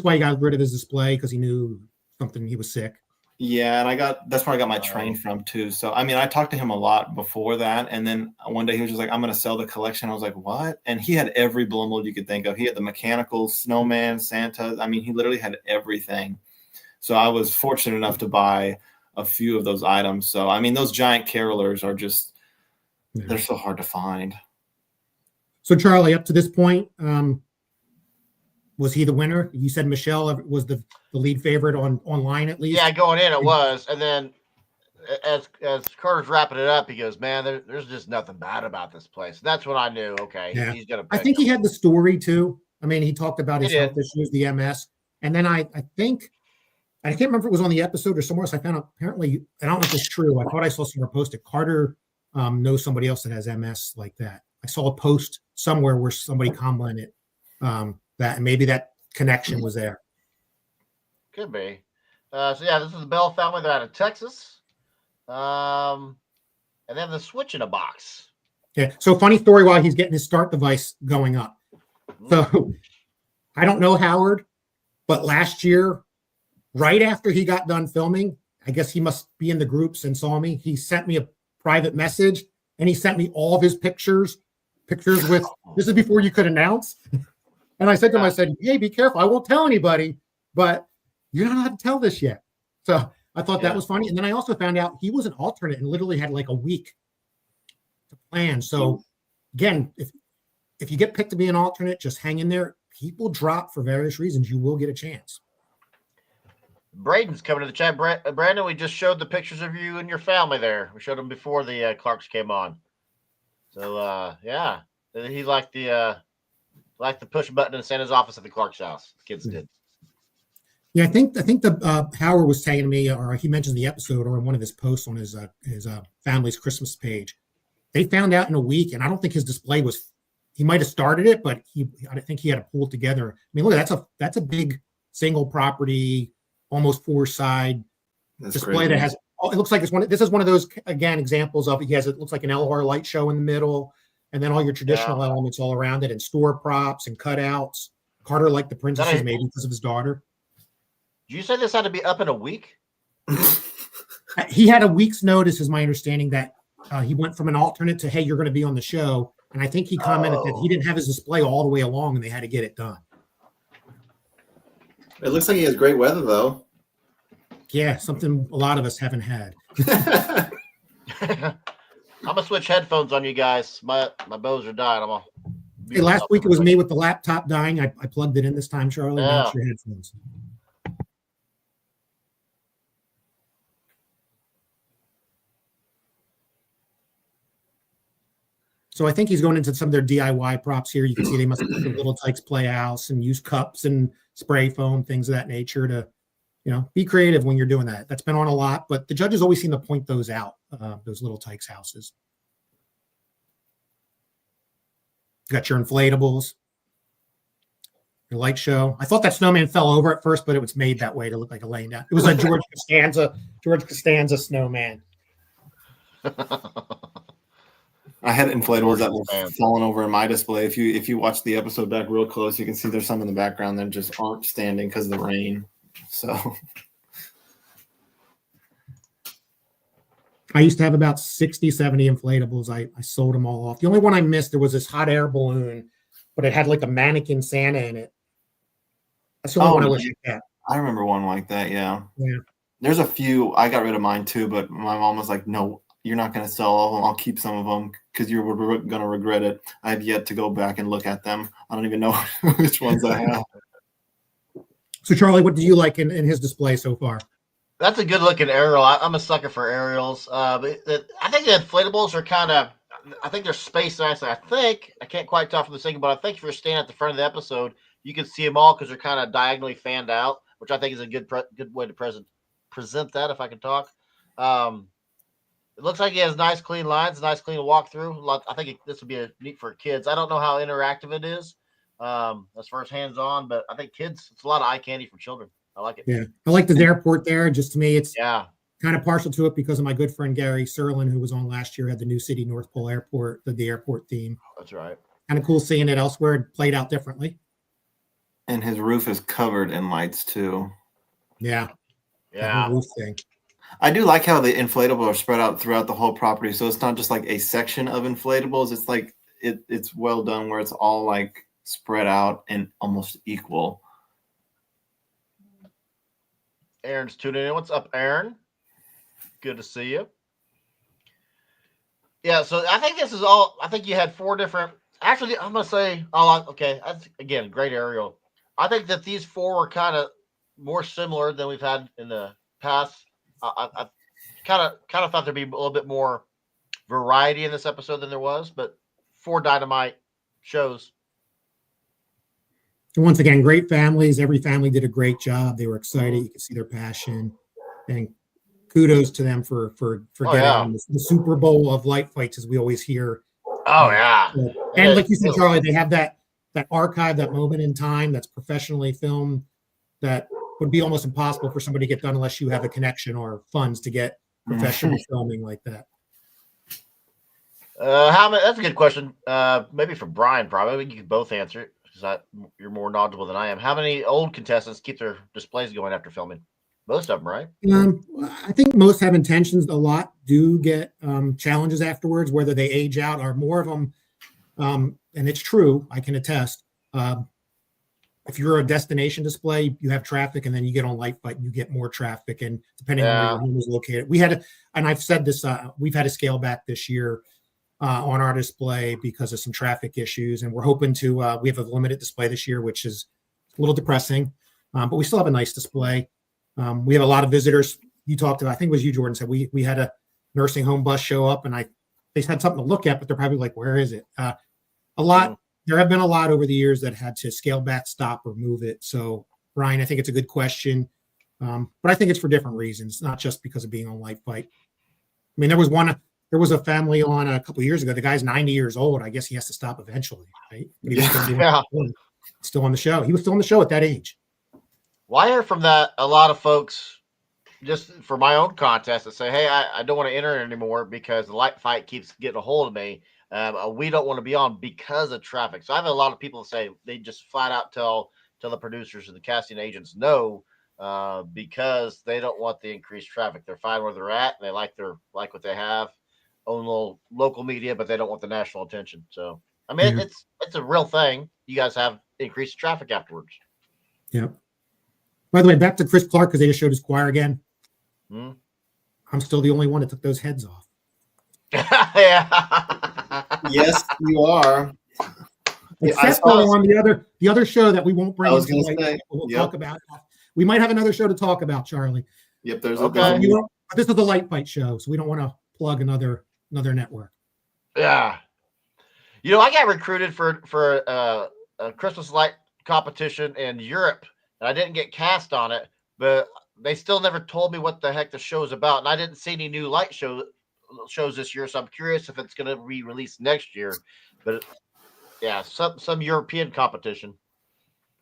Speaker 2: why he got rid of his display, because he knew something, he was sick.
Speaker 3: Yeah, and that's where I got my train from too. So I mean, I talked to him a lot before that, and then one day he was just like, "I'm going to sell the collection." I was like, "What?" And he had every blow mold you could think of. He had the mechanical snowman, Santa. I mean, he literally had everything. So I was fortunate enough to buy a few of those items. So I mean, those giant carolers are just they're so hard to find.
Speaker 2: So Charlie, up to this point, was he the winner? You said Michelle was the lead favorite online, at least.
Speaker 1: Yeah, going in it was, and then as Carter's wrapping it up, he goes, "Man, there's just nothing bad about this place." And that's when I knew, okay, he's gonna.
Speaker 2: I think he had the story too. I mean, he talked about his health issues, the MS, and then I think I can't remember if it was on the episode or somewhere else. I found out apparently, I don't know if it's true. I thought I saw somewhere posted. Carter knows somebody else that has MS like that. I saw a post somewhere where somebody commented that, and maybe that connection was there.
Speaker 1: Could be. So yeah, this is the Bell family. They're out of Texas. And then the switch in a box.
Speaker 2: Yeah. So funny story while he's getting his start device going up. So I don't know Howard, but last year, right after he got done filming, I guess he must be in the groups and saw me. He sent me a private message, and he sent me all of his pictures with, this is before you could announce. And I said to him, I said, "Hey, be careful. I won't tell anybody, but you're not allowed to tell this yet." So I thought that was funny. And then I also found out he was an alternate and literally had like a week to plan. So again, if you get picked to be an alternate, just hang in there. People drop for various reasons. You will get a chance.
Speaker 1: Braden's coming to the chat. Brandon, we just showed the pictures of you and your family there. We showed them before the Clarks came on. So yeah, he liked the push button in Santa's office at the Clark's house. The kids did.
Speaker 2: Yeah, I think the Howard was saying to me, or he mentioned the episode, or in one of his posts on his family's Christmas page. They found out in a week, and I don't think his display was. He might have started it, but I think he had to pull it together. I mean, look, that's a big single property, almost 4-side display crazy. That has. It looks like it's one. This is one of those again examples of it looks like an LR light show in the middle, and then all your traditional elements all around it, and store props and cutouts. Carter liked the princesses maybe because of his daughter.
Speaker 1: Did you say this had to be up in a week?
Speaker 2: He had a week's notice, is my understanding, that he went from an alternate to, hey, you're going to be on the show. And I think he commented that he didn't have his display all the way along and they had to get it done.
Speaker 3: It looks like he has great weather, though.
Speaker 2: Yeah, something a lot of us haven't had.
Speaker 1: I'm going to switch headphones on you guys. My bows are dying.
Speaker 2: Hey, last week it was me with the laptop dying. I plugged it in this time, Charlie. Now it's your headphones. So I think he's going into some of their DIY props here. You can see they must have put the Little Tykes Playhouse and use cups and spray foam, things of that nature to, be creative when you're doing that. That's been on a lot, but the judges always seem to point those out, those Little Tykes houses. You got your inflatables, your light show. I thought that snowman fell over at first, but it was made that way to look like a laying down. It was a George Costanza snowman.
Speaker 3: I had inflatables that were falling over in my display. If you watch the episode back real close, you can see there's some in the background that just aren't standing because of the rain. So
Speaker 2: I used to have about 60, 70 inflatables. I sold them all off. The only one I missed, there was this hot air balloon, but it had like a mannequin Santa in it. That's the only one I wish I had.
Speaker 3: I remember one like that, yeah.
Speaker 2: Yeah.
Speaker 3: There's a few. I got rid of mine too, but my mom was like, no, you're not going to sell all of them. I'll keep some of them because you're going to regret it. I have yet to go back and look at them. I don't even know which ones I have.
Speaker 2: So, Charlie, what do you like in his display so far?
Speaker 1: That's a good-looking aerial. I'm a sucker for aerials. But I think the inflatables are kind of – I think they're spaced nicely. I can't quite tell from the single, but I think if you're standing at the front of the episode, you can see them all because they're kind of diagonally fanned out, which I think is a good way to present that, if I can talk. It looks like he has nice, clean lines, nice, clean walk through. I think this would be neat for kids. I don't know how interactive it is as far as hands-on, but I think kids, it's a lot of eye candy for children. I like it.
Speaker 2: Yeah, I like the airport there. Just to me, it's
Speaker 1: kind
Speaker 2: of partial to it because of my good friend Gary Serlin, who was on last year, had the New City North Pole Airport, the airport theme.
Speaker 1: That's right.
Speaker 2: Kind of cool seeing it elsewhere. It played out differently.
Speaker 3: And his roof is covered in lights too.
Speaker 2: Yeah.
Speaker 1: Yeah.
Speaker 2: Roof thing.
Speaker 3: I do like how the inflatables are spread out throughout the whole property. So it's not just like a section of inflatables. It's like it's well done where it's all like spread out and almost equal.
Speaker 1: Aaron's tuning in. What's up, Aaron? Good to see you. Yeah, so I think this is all. I think you had 4 different. Actually, I'm gonna say, okay. That's again great aerial. I think that these 4 were kind of more similar than we've had in the past. I kind of thought there'd be a little bit more variety in this episode than there was, but 4 Dynamite shows.
Speaker 2: And once again, great families. Every family did a great getting You could see their passion, and kudos to them for getting on the Super Bowl of light fights, as we always hear.
Speaker 1: Oh yeah,
Speaker 2: and like you said, Charlie, they have that archive, that moment in time that's professionally filmed that would be almost impossible for somebody to get done unless you have a connection or funds to get professional filming like that.
Speaker 1: How many? That's a good question. Maybe for Brian, probably you could both answer it because you're more knowledgeable than I am. How many old contestants keep their displays going after filming? Most of them, right?
Speaker 2: I think most have intentions. A lot do get challenges afterwards, whether they age out or more of them. And it's true. I can attest. If you're a destination display, you have traffic, and then you get on light fight, and you get more traffic. And depending on where your home is located, and I've said this, we've had to scale back this year on our display because of some traffic issues. And we're hoping to, we have a limited display this year, which is a little depressing, but we still have a nice display. We have a lot of visitors. You talked about, I think it was you, Jordan, said we had a nursing home bus show up, and I they had something to look at, but they're probably like, where is it? There have been a lot over the years that had to scale back, stop, or move it. So, Brian, I think it's a good question. But I think it's for different reasons, not just because of being on Light Fight. I mean, there was a family on a couple of years ago. The guy's 90 years old. I guess he has to stop eventually, right? But he was still on the show. He was still on the show at that age.
Speaker 1: Well, I hear from that a lot of folks, just for my own contest, that say, hey, I don't want to enter it anymore because the Light Fight keeps getting a hold of me. We don't want to be on because of traffic. So I have a lot of people say they just flat out tell the producers and the casting agents no, because they don't want the increased traffic. They're fine where they're at. And they like what they have, own little local media, but they don't want the national attention. So I mean, it's a real thing. You guys have increased traffic afterwards.
Speaker 2: Yeah. By the way, back to Chris Clark because they just showed his choir again. I'm still the only one that took those heads off.
Speaker 1: Yeah.
Speaker 3: Yes, you are.
Speaker 2: Except for on the other show that we won't bring.
Speaker 3: I was going to say
Speaker 2: we'll talk about. We might have another show to talk about, Charlie.
Speaker 3: Yep, there's
Speaker 1: okay.
Speaker 2: This is the Light Fight show, so we don't want to plug another network.
Speaker 1: Yeah. You know, I got recruited for a Christmas light competition in Europe, and I didn't get cast on it, but they still never told me what the heck the show's about, and I didn't see any new light shows this year, so I'm curious if it's going to be released next year. But yeah, some European competition.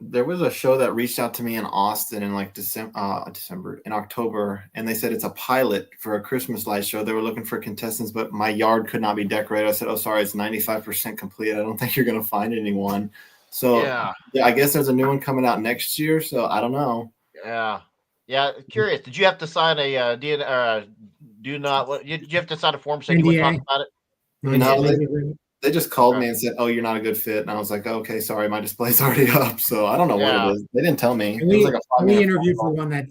Speaker 3: There was a show that reached out to me in Austin in like in October, and they said it's a pilot for a Christmas light show. They were looking for contestants, but my yard could not be decorated. I said, "Oh, sorry, it's 95% complete. I don't think you're going to find anyone." So yeah, I guess there's a new one coming out next year. So I don't know.
Speaker 1: Yeah. Curious. Did you have to sign a did you have to sign a form saying you would talk about it?
Speaker 3: No, they just called me and said, "Oh, you're not a good fit," and I was like, oh, "Okay, sorry, my display's already up." So I don't know what it is. They didn't tell me.
Speaker 2: We interviewed for one that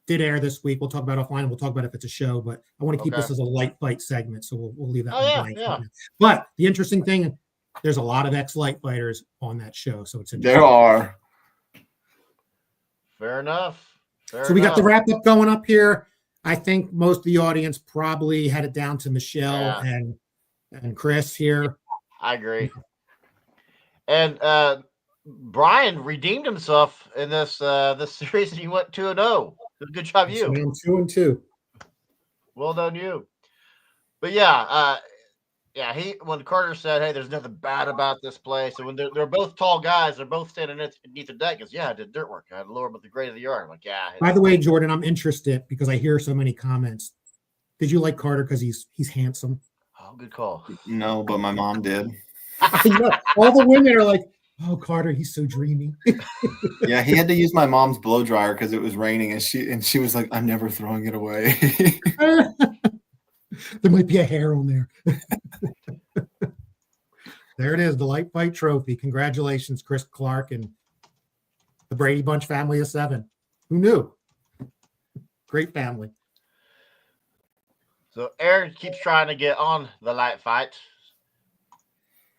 Speaker 2: did air this week. We'll talk about offline. We'll talk about if it's a show, but I want to keep this as a Light Fight segment, so we'll leave that blank.
Speaker 1: Yeah.
Speaker 2: But the interesting thing, there's a lot of ex-Light Fighters on that show, so it's
Speaker 3: there are.
Speaker 1: Fair enough.
Speaker 2: We got the wrap up going up here. I think most of the audience probably had it down to Michelle and Chris here. I
Speaker 1: agree. And Brian redeemed himself in this series, and he went 2-0. Good job, you.
Speaker 2: 2-2.
Speaker 1: Well done, you. But when Carter said, "Hey, there's nothing bad about this place," and when they're both tall guys, they're both standing underneath the deck. Because I did dirt work. I had to lower them at the grade of the yard. I'm like, yeah.
Speaker 2: By the way, Jordan, I'm interested because I hear so many comments. Did you like Carter because he's handsome?
Speaker 1: Oh, good call.
Speaker 3: No, but my mom did.
Speaker 2: I know. All the women are like, "Oh, Carter, he's so dreamy."
Speaker 3: Yeah, he had to use my mom's blow dryer because it was raining, and she was like, "I'm never throwing it away."
Speaker 2: There might be a hair on there. There it is, the Light Fight trophy. Congratulations, Chris Clark and the Brady Bunch family of 7. Who knew? Great family.
Speaker 1: So Aaron keeps trying to get on the Light Fight.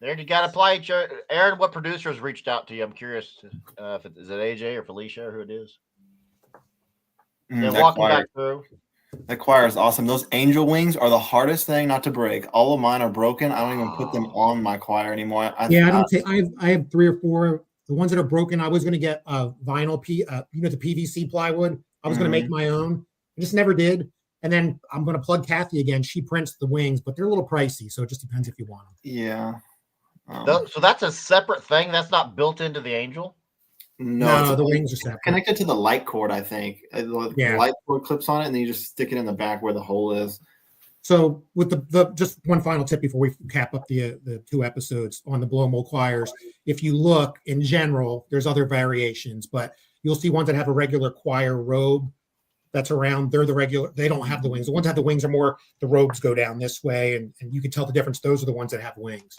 Speaker 1: Aaron, you got to play each other. Aaron, what producers reached out to you? I'm curious if is it AJ or Felicia or who it is. They're walking back through.
Speaker 3: That choir is awesome. Those angel wings are the hardest thing not to break. All of mine are broken. I don't even put them on my choir anymore. I have 3 or 4. The ones that are broken, I was going to get vinyl, the PVC plywood. I was going to make my own. I just never did. And then I'm going to plug Kathy again. She prints the wings, but they're a little pricey, so it just depends if you want them. Yeah.
Speaker 1: So that's a separate thing. That's not built into the angel.
Speaker 3: No,
Speaker 2: the wings are separate.
Speaker 3: Connected to the light cord, I think. The light cord clips on it, and then you just stick it in the back where the hole is.
Speaker 2: So with the just one final tip before we cap up the 2 episodes on the blow mold choirs. If you look in general, there's other variations, but you'll see ones that have a regular choir robe that's around. They're the regular. They don't have the wings. The ones that have the wings are more the robes go down this way, and you can tell the difference. Those are the ones that have wings.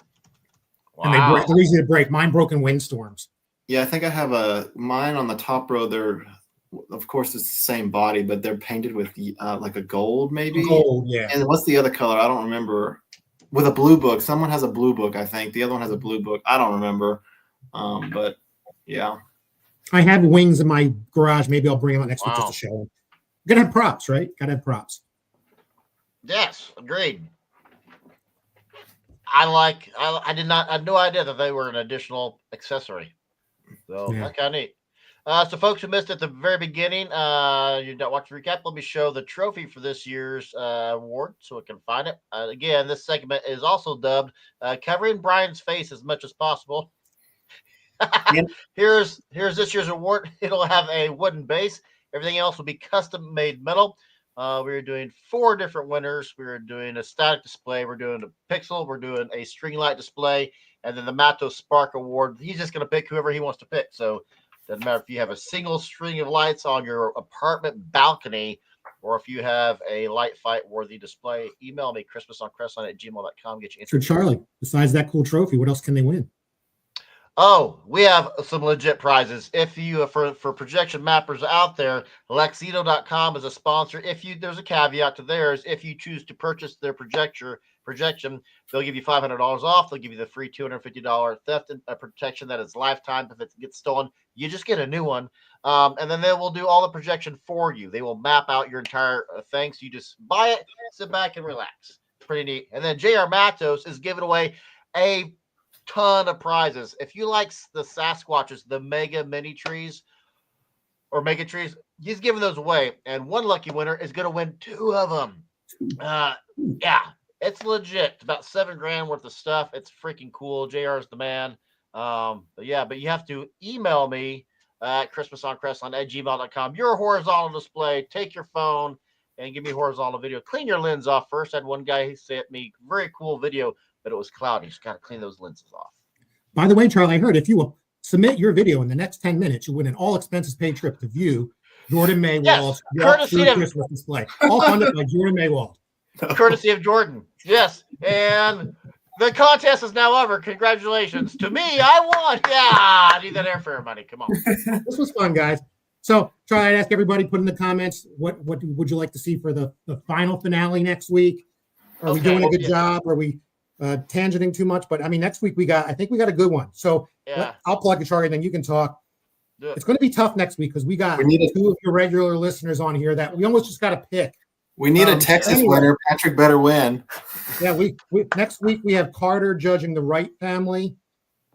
Speaker 2: Wow. And they're easy to break. Mine broke in windstorms.
Speaker 3: Yeah, I think I have mine on the top row. They're, of course, it's the same body, but they're painted with like a gold, maybe.
Speaker 2: Gold, yeah.
Speaker 3: And what's the other color? I don't remember. With a blue book. Someone has a blue book, I think. The other one has a blue book. I don't remember. But yeah.
Speaker 2: I have wings in my garage. Maybe I'll bring them out next week just to show them. Gotta have props, right? Gotta have props.
Speaker 1: Yes, agreed. I had no idea that they were an additional accessory. So
Speaker 2: Yeah.
Speaker 1: that's kind of neat. So folks who missed at the very beginning, you don't watch the recap. Let me show the trophy for this year's award so we can find it. Again, this segment is also dubbed "Covering Brian's Face as Much as Possible." Here's this year's award. It'll have a wooden base. Everything else will be custom made metal. We're doing 4 different winners. We're doing a static display. We're doing a pixel. We're doing a string light display, and then the Matos Spark Award. He's just going to pick whoever he wants to pick. So doesn't matter if you have a single string of lights on your apartment balcony, or if you have a light fight worthy display. Email me christmasoncrestline@gmail.com. Get you.
Speaker 2: So Charlie, besides that cool trophy, what else can they win?
Speaker 1: Oh, we have some legit prizes. If you for projection mappers out there, Lexito.com is a sponsor. There's a caveat to theirs. If you choose to purchase their projection, they'll give you $500 off. They'll give you the free $250 theft protection that is lifetime. If it gets stolen, you just get a new one. And then they will do all the projection for you. They will map out your entire thing. So you just buy it, sit back and relax. It's pretty neat. And then JR Matos is giving away a ton of prizes. If you like the Sasquatches, the mega mini trees or mega trees, he's giving those away. And one lucky winner is going to win 2 of them. Yeah, it's legit. It's about $7,000 worth of stuff. It's freaking cool. JR is the man. But you have to email me at christmasoncrestline@gmail.com. Your horizontal display. Take your phone and give me horizontal video. Clean your lens off first. I had one guy who sent me very cool video, but it was cloudy. You just got to clean those lenses off.
Speaker 2: By the way, Charlie, I heard if you will submit your video in the next 10 minutes, you win an all expenses paid trip to view Jordan Maywald's
Speaker 1: courtesy of
Speaker 2: Christmas display. All funded by Jordan Maywald.
Speaker 1: Courtesy of Jordan. Yes. And the contest is now over. Congratulations to me. I won. Yeah. I need that airfare money. Come on.
Speaker 2: This was fun, guys. So, Charlie, I'd ask everybody, put in the comments, what would you like to see for the final finale next week? Are we doing a good job? Are we tangenting too much? But I mean, next week I think we got a good one. So I'll plug it, Charlie, then you can talk. It's going to be tough next week because we need 2 of your regular listeners on here that we almost just got to pick.
Speaker 3: We need a Texas winner. Patrick better win.
Speaker 2: Yeah, we next week we have Carter judging the Wright family.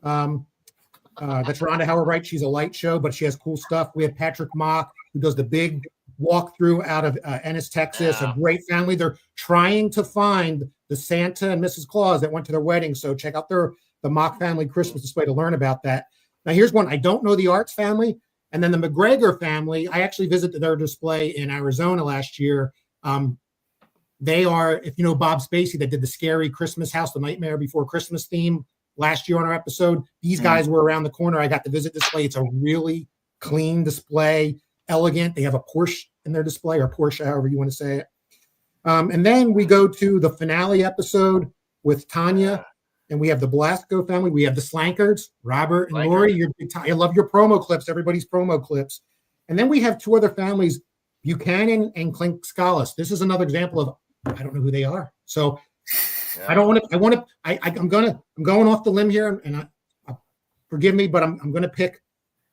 Speaker 2: That's Rhonda Howard Wright. She's a light show, but she has cool stuff. We have Patrick Mock, who does the big walkthrough out of Ennis, Texas. A great family. They're trying to find the Santa and Mrs. Claus that went to their wedding. So check out the Mock family Christmas display to learn about that. Now here's one. I don't know the Arts family. And then the McGregor family, I actually visited their display in Arizona last year. They are, if you know Bob Spacey that did the scary Christmas house, the Nightmare Before Christmas theme last year on our episode. These guys were around the corner. I got to visit display. It's a really clean display, elegant. They have a Porsche in their display, or Porsche, however you want to say it. And then we go to the finale episode with Tanya, and we have the Blasco family. We have the Slankards, Robert and Lori. I love your promo clips, everybody's promo clips. And then we have 2 other families, Buchanan and Klink Scalise. This is another example of I don't know who they are. So I don't want to. I'm going off the limb here, and forgive me, but I'm going to pick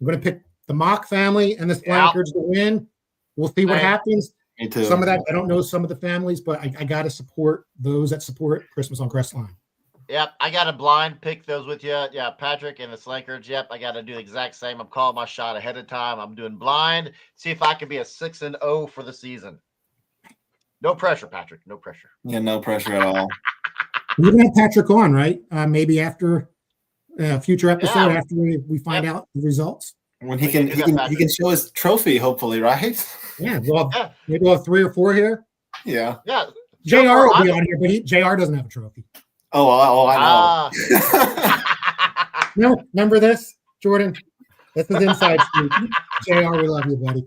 Speaker 2: the Mock family and the Slankards to win. We'll see what happens.
Speaker 3: Me too.
Speaker 2: Some of that I don't know some of the families, but I got to support those that support Christmas on Crestline.
Speaker 1: Yep, I got to blind pick those with you. Yeah, Patrick and the Slankards. Yep, I got to do the exact same. I'm calling my shot ahead of time. I'm doing blind. See if I can be a 6-0 for the season. No pressure, Patrick. No pressure.
Speaker 3: Yeah, no pressure at all.
Speaker 2: We're gonna have Patrick on, right? Maybe after a future episode, after we find out the results.
Speaker 3: When he can show his trophy, hopefully, right?
Speaker 2: Yeah, maybe we'll have 3 or 4 here.
Speaker 3: Yeah.
Speaker 1: Yeah.
Speaker 2: JR will be on here, but JR doesn't have a trophy.
Speaker 3: Oh, I
Speaker 2: No,
Speaker 3: know.
Speaker 2: remember this, Jordan? This is inside scoop. JR, we love you, buddy.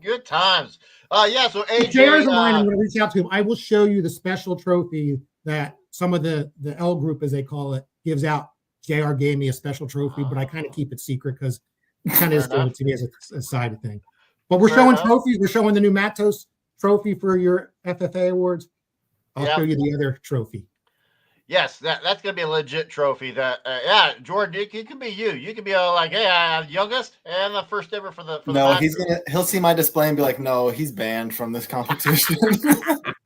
Speaker 1: Good times. So AJ,
Speaker 2: JR's in line. I'm going to reach out to him. I will show you the special trophy that some of the L group, as they call it, gives out. JR gave me a special trophy, but I kind of keep it secret because it kind of is given to me as a side thing. But we're showing trophies. We're showing the new Matos trophy for your FFA awards. I'll show you the other trophy.
Speaker 1: Yes, that's going to be a legit trophy. That Jordan, it can be you. You can be like, hey, youngest and the first ever for the.
Speaker 3: No, he'll see my display and be like, no, he's banned from this competition.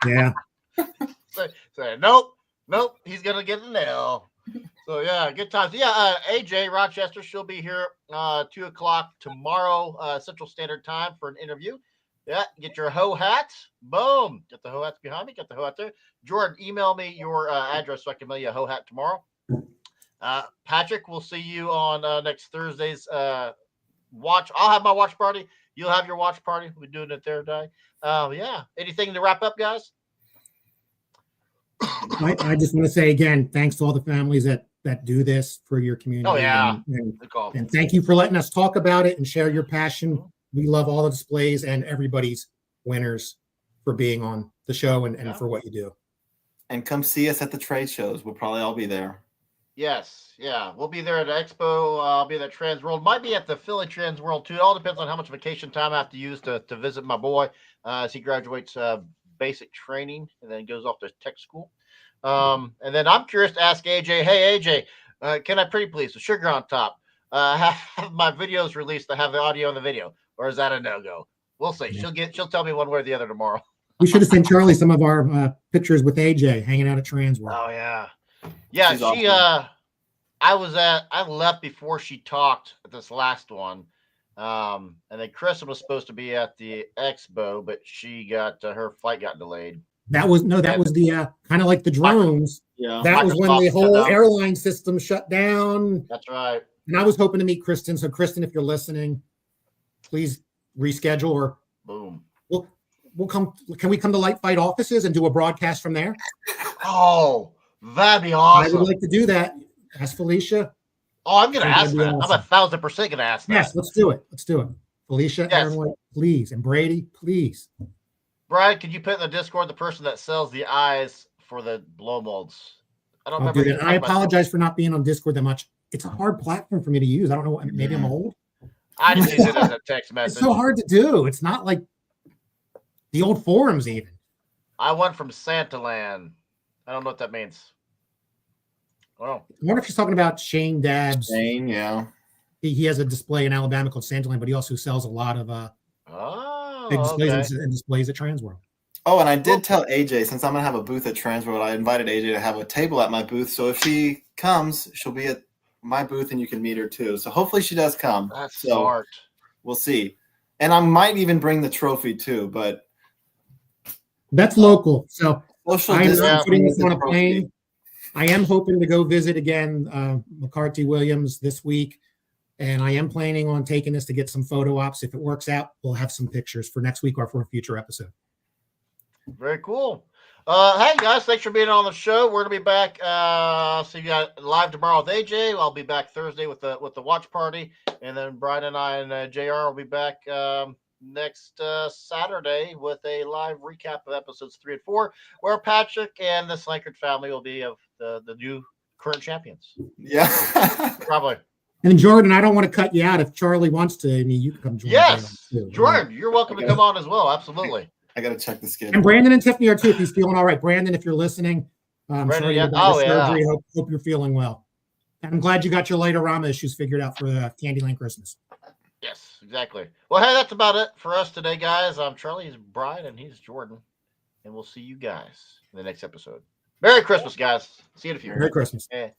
Speaker 2: Yeah.
Speaker 1: Say nope. Nope, he's gonna get an L. So yeah, good times. Yeah, AJ Rochester, she'll be here 2:00 tomorrow, Central Standard Time for an interview. Yeah, get your hoe hat. Boom. Get the hoe hats behind me. Get the hoe hat there. Jordan, email me your address so I can mail you a hoe hat tomorrow. Patrick, we'll see you on next Thursday's watch. I'll have my watch party. You'll have your watch party. We're doing it there today. Yeah. Anything to wrap up, guys?
Speaker 2: I just want to say again, thanks to all the families that do this for your community.
Speaker 1: Oh yeah.
Speaker 2: And thank you for letting us talk about it and share your passion. We love all the displays and everybody's winners for being on the show and for what you do.
Speaker 3: And come see us at the trade shows. We'll probably all be there.
Speaker 1: Yes, yeah, we'll be there at Expo. I'll be at Trans World. Might be at the Philly Trans World too. It all depends on how much vacation time I have to use to visit my boy as he graduates basic training and then goes off to tech school. And then I'm curious to ask AJ. Hey AJ, can I pretty please with sugar on top have my videos released to have the audio and the video, or is that a no go? We'll see. She'll tell me one way or the other tomorrow.
Speaker 2: We should have sent Charlie some of our pictures with AJ hanging out at Trans World.
Speaker 1: Oh yeah. Yeah,
Speaker 3: She's
Speaker 1: she
Speaker 3: awesome.
Speaker 1: I left before she talked at this last one. And then Kristen was supposed to be at the expo, but she got her flight got delayed.
Speaker 2: That was the kind of like the drones.
Speaker 3: Yeah.
Speaker 2: That was when the
Speaker 1: Microsoft
Speaker 2: whole
Speaker 1: shut down.
Speaker 2: airline system shut down.
Speaker 1: That's right.
Speaker 2: And I was hoping to meet Kristen. So Kristen, if you're listening, please reschedule or
Speaker 1: Boom.
Speaker 2: we'll come. Can we come to Light Fight offices and do a broadcast from there?
Speaker 1: Oh, that'd be
Speaker 2: I
Speaker 1: awesome.
Speaker 2: would like to do that. Ask Felicia.
Speaker 1: Oh, I'm gonna ask
Speaker 2: That'd be
Speaker 1: that.
Speaker 2: awesome.
Speaker 1: I'm 1,000% gonna ask that.
Speaker 2: Yes, let's do it. Let's do it. Felicia,
Speaker 1: Yes.
Speaker 2: Aaron White, please, and Brady, please.
Speaker 1: Brian, could you put in the Discord the person that sells the eyes for the blow molds? I don't
Speaker 2: I'll
Speaker 1: remember.
Speaker 2: do
Speaker 1: you
Speaker 2: that. I
Speaker 1: talking about-
Speaker 2: apologize for not being on Discord that much. It's a hard platform for me to use. I don't know. Maybe I'm old.
Speaker 1: I just use it as a text message.
Speaker 2: It's so hard to do. It's not like the old forums even.
Speaker 1: I went from Santaland. I don't know what that means. Well,
Speaker 2: I wonder if she's talking about Shane Dabbs.
Speaker 3: Shane, yeah.
Speaker 2: He has a display in Alabama called Santaland, but he also sells a lot of big displays
Speaker 1: okay.
Speaker 2: and displays at Trans World.
Speaker 3: Oh, and I did tell AJ, since I'm going to have a booth at Transworld, I invited AJ to have a table at my booth. So if she comes, she'll be at my booth and you can meet her too. So hopefully she does come.
Speaker 1: That's
Speaker 3: so
Speaker 1: smart.
Speaker 3: We'll see. And I might even bring the trophy too, but
Speaker 2: That's local. So
Speaker 3: social
Speaker 2: I'm
Speaker 3: distance
Speaker 2: not putting
Speaker 3: is
Speaker 2: this
Speaker 3: the
Speaker 2: on a
Speaker 3: trophy.
Speaker 2: plane. I am hoping to go visit again McCarty-Williams this week. And I am planning on taking this to get some photo ops. If it works out, we'll have some pictures for next week or for a future episode.
Speaker 1: Very cool. Hey guys, thanks for being on the show. We're gonna be back. See you guys live tomorrow with AJ. I'll be back Thursday with the watch party, and then Brian and I and JR will be back next Saturday with a live recap of episodes 3 and 4, where Patrick and the Slankard family will be of the new current champions.
Speaker 3: Yeah.
Speaker 1: Probably.
Speaker 2: And Jordan, I don't want to cut you out. If Charlie wants to, I mean, you can come join.
Speaker 1: Yes,
Speaker 2: too.
Speaker 1: Jordan, you're welcome to come on as well. Absolutely.
Speaker 3: I got to check the schedule.
Speaker 2: And Brandon and Tiffany are too, if he's feeling all right. Brandon, if you're listening,
Speaker 1: Brandon,
Speaker 2: sorry
Speaker 1: yeah.
Speaker 2: about
Speaker 1: Oh,
Speaker 2: your
Speaker 1: yeah.
Speaker 2: surgery. Hope you're feeling well. And I'm glad you got your Lightorama issues figured out for the Candyland Christmas.
Speaker 1: Yes, exactly. Well, hey, that's about it for us today, guys. I'm Charlie, he's Brian, and he's Jordan. And we'll see you guys in the next episode. Merry Christmas, guys. See you in a few.
Speaker 2: Merry Christmas.
Speaker 1: Yeah.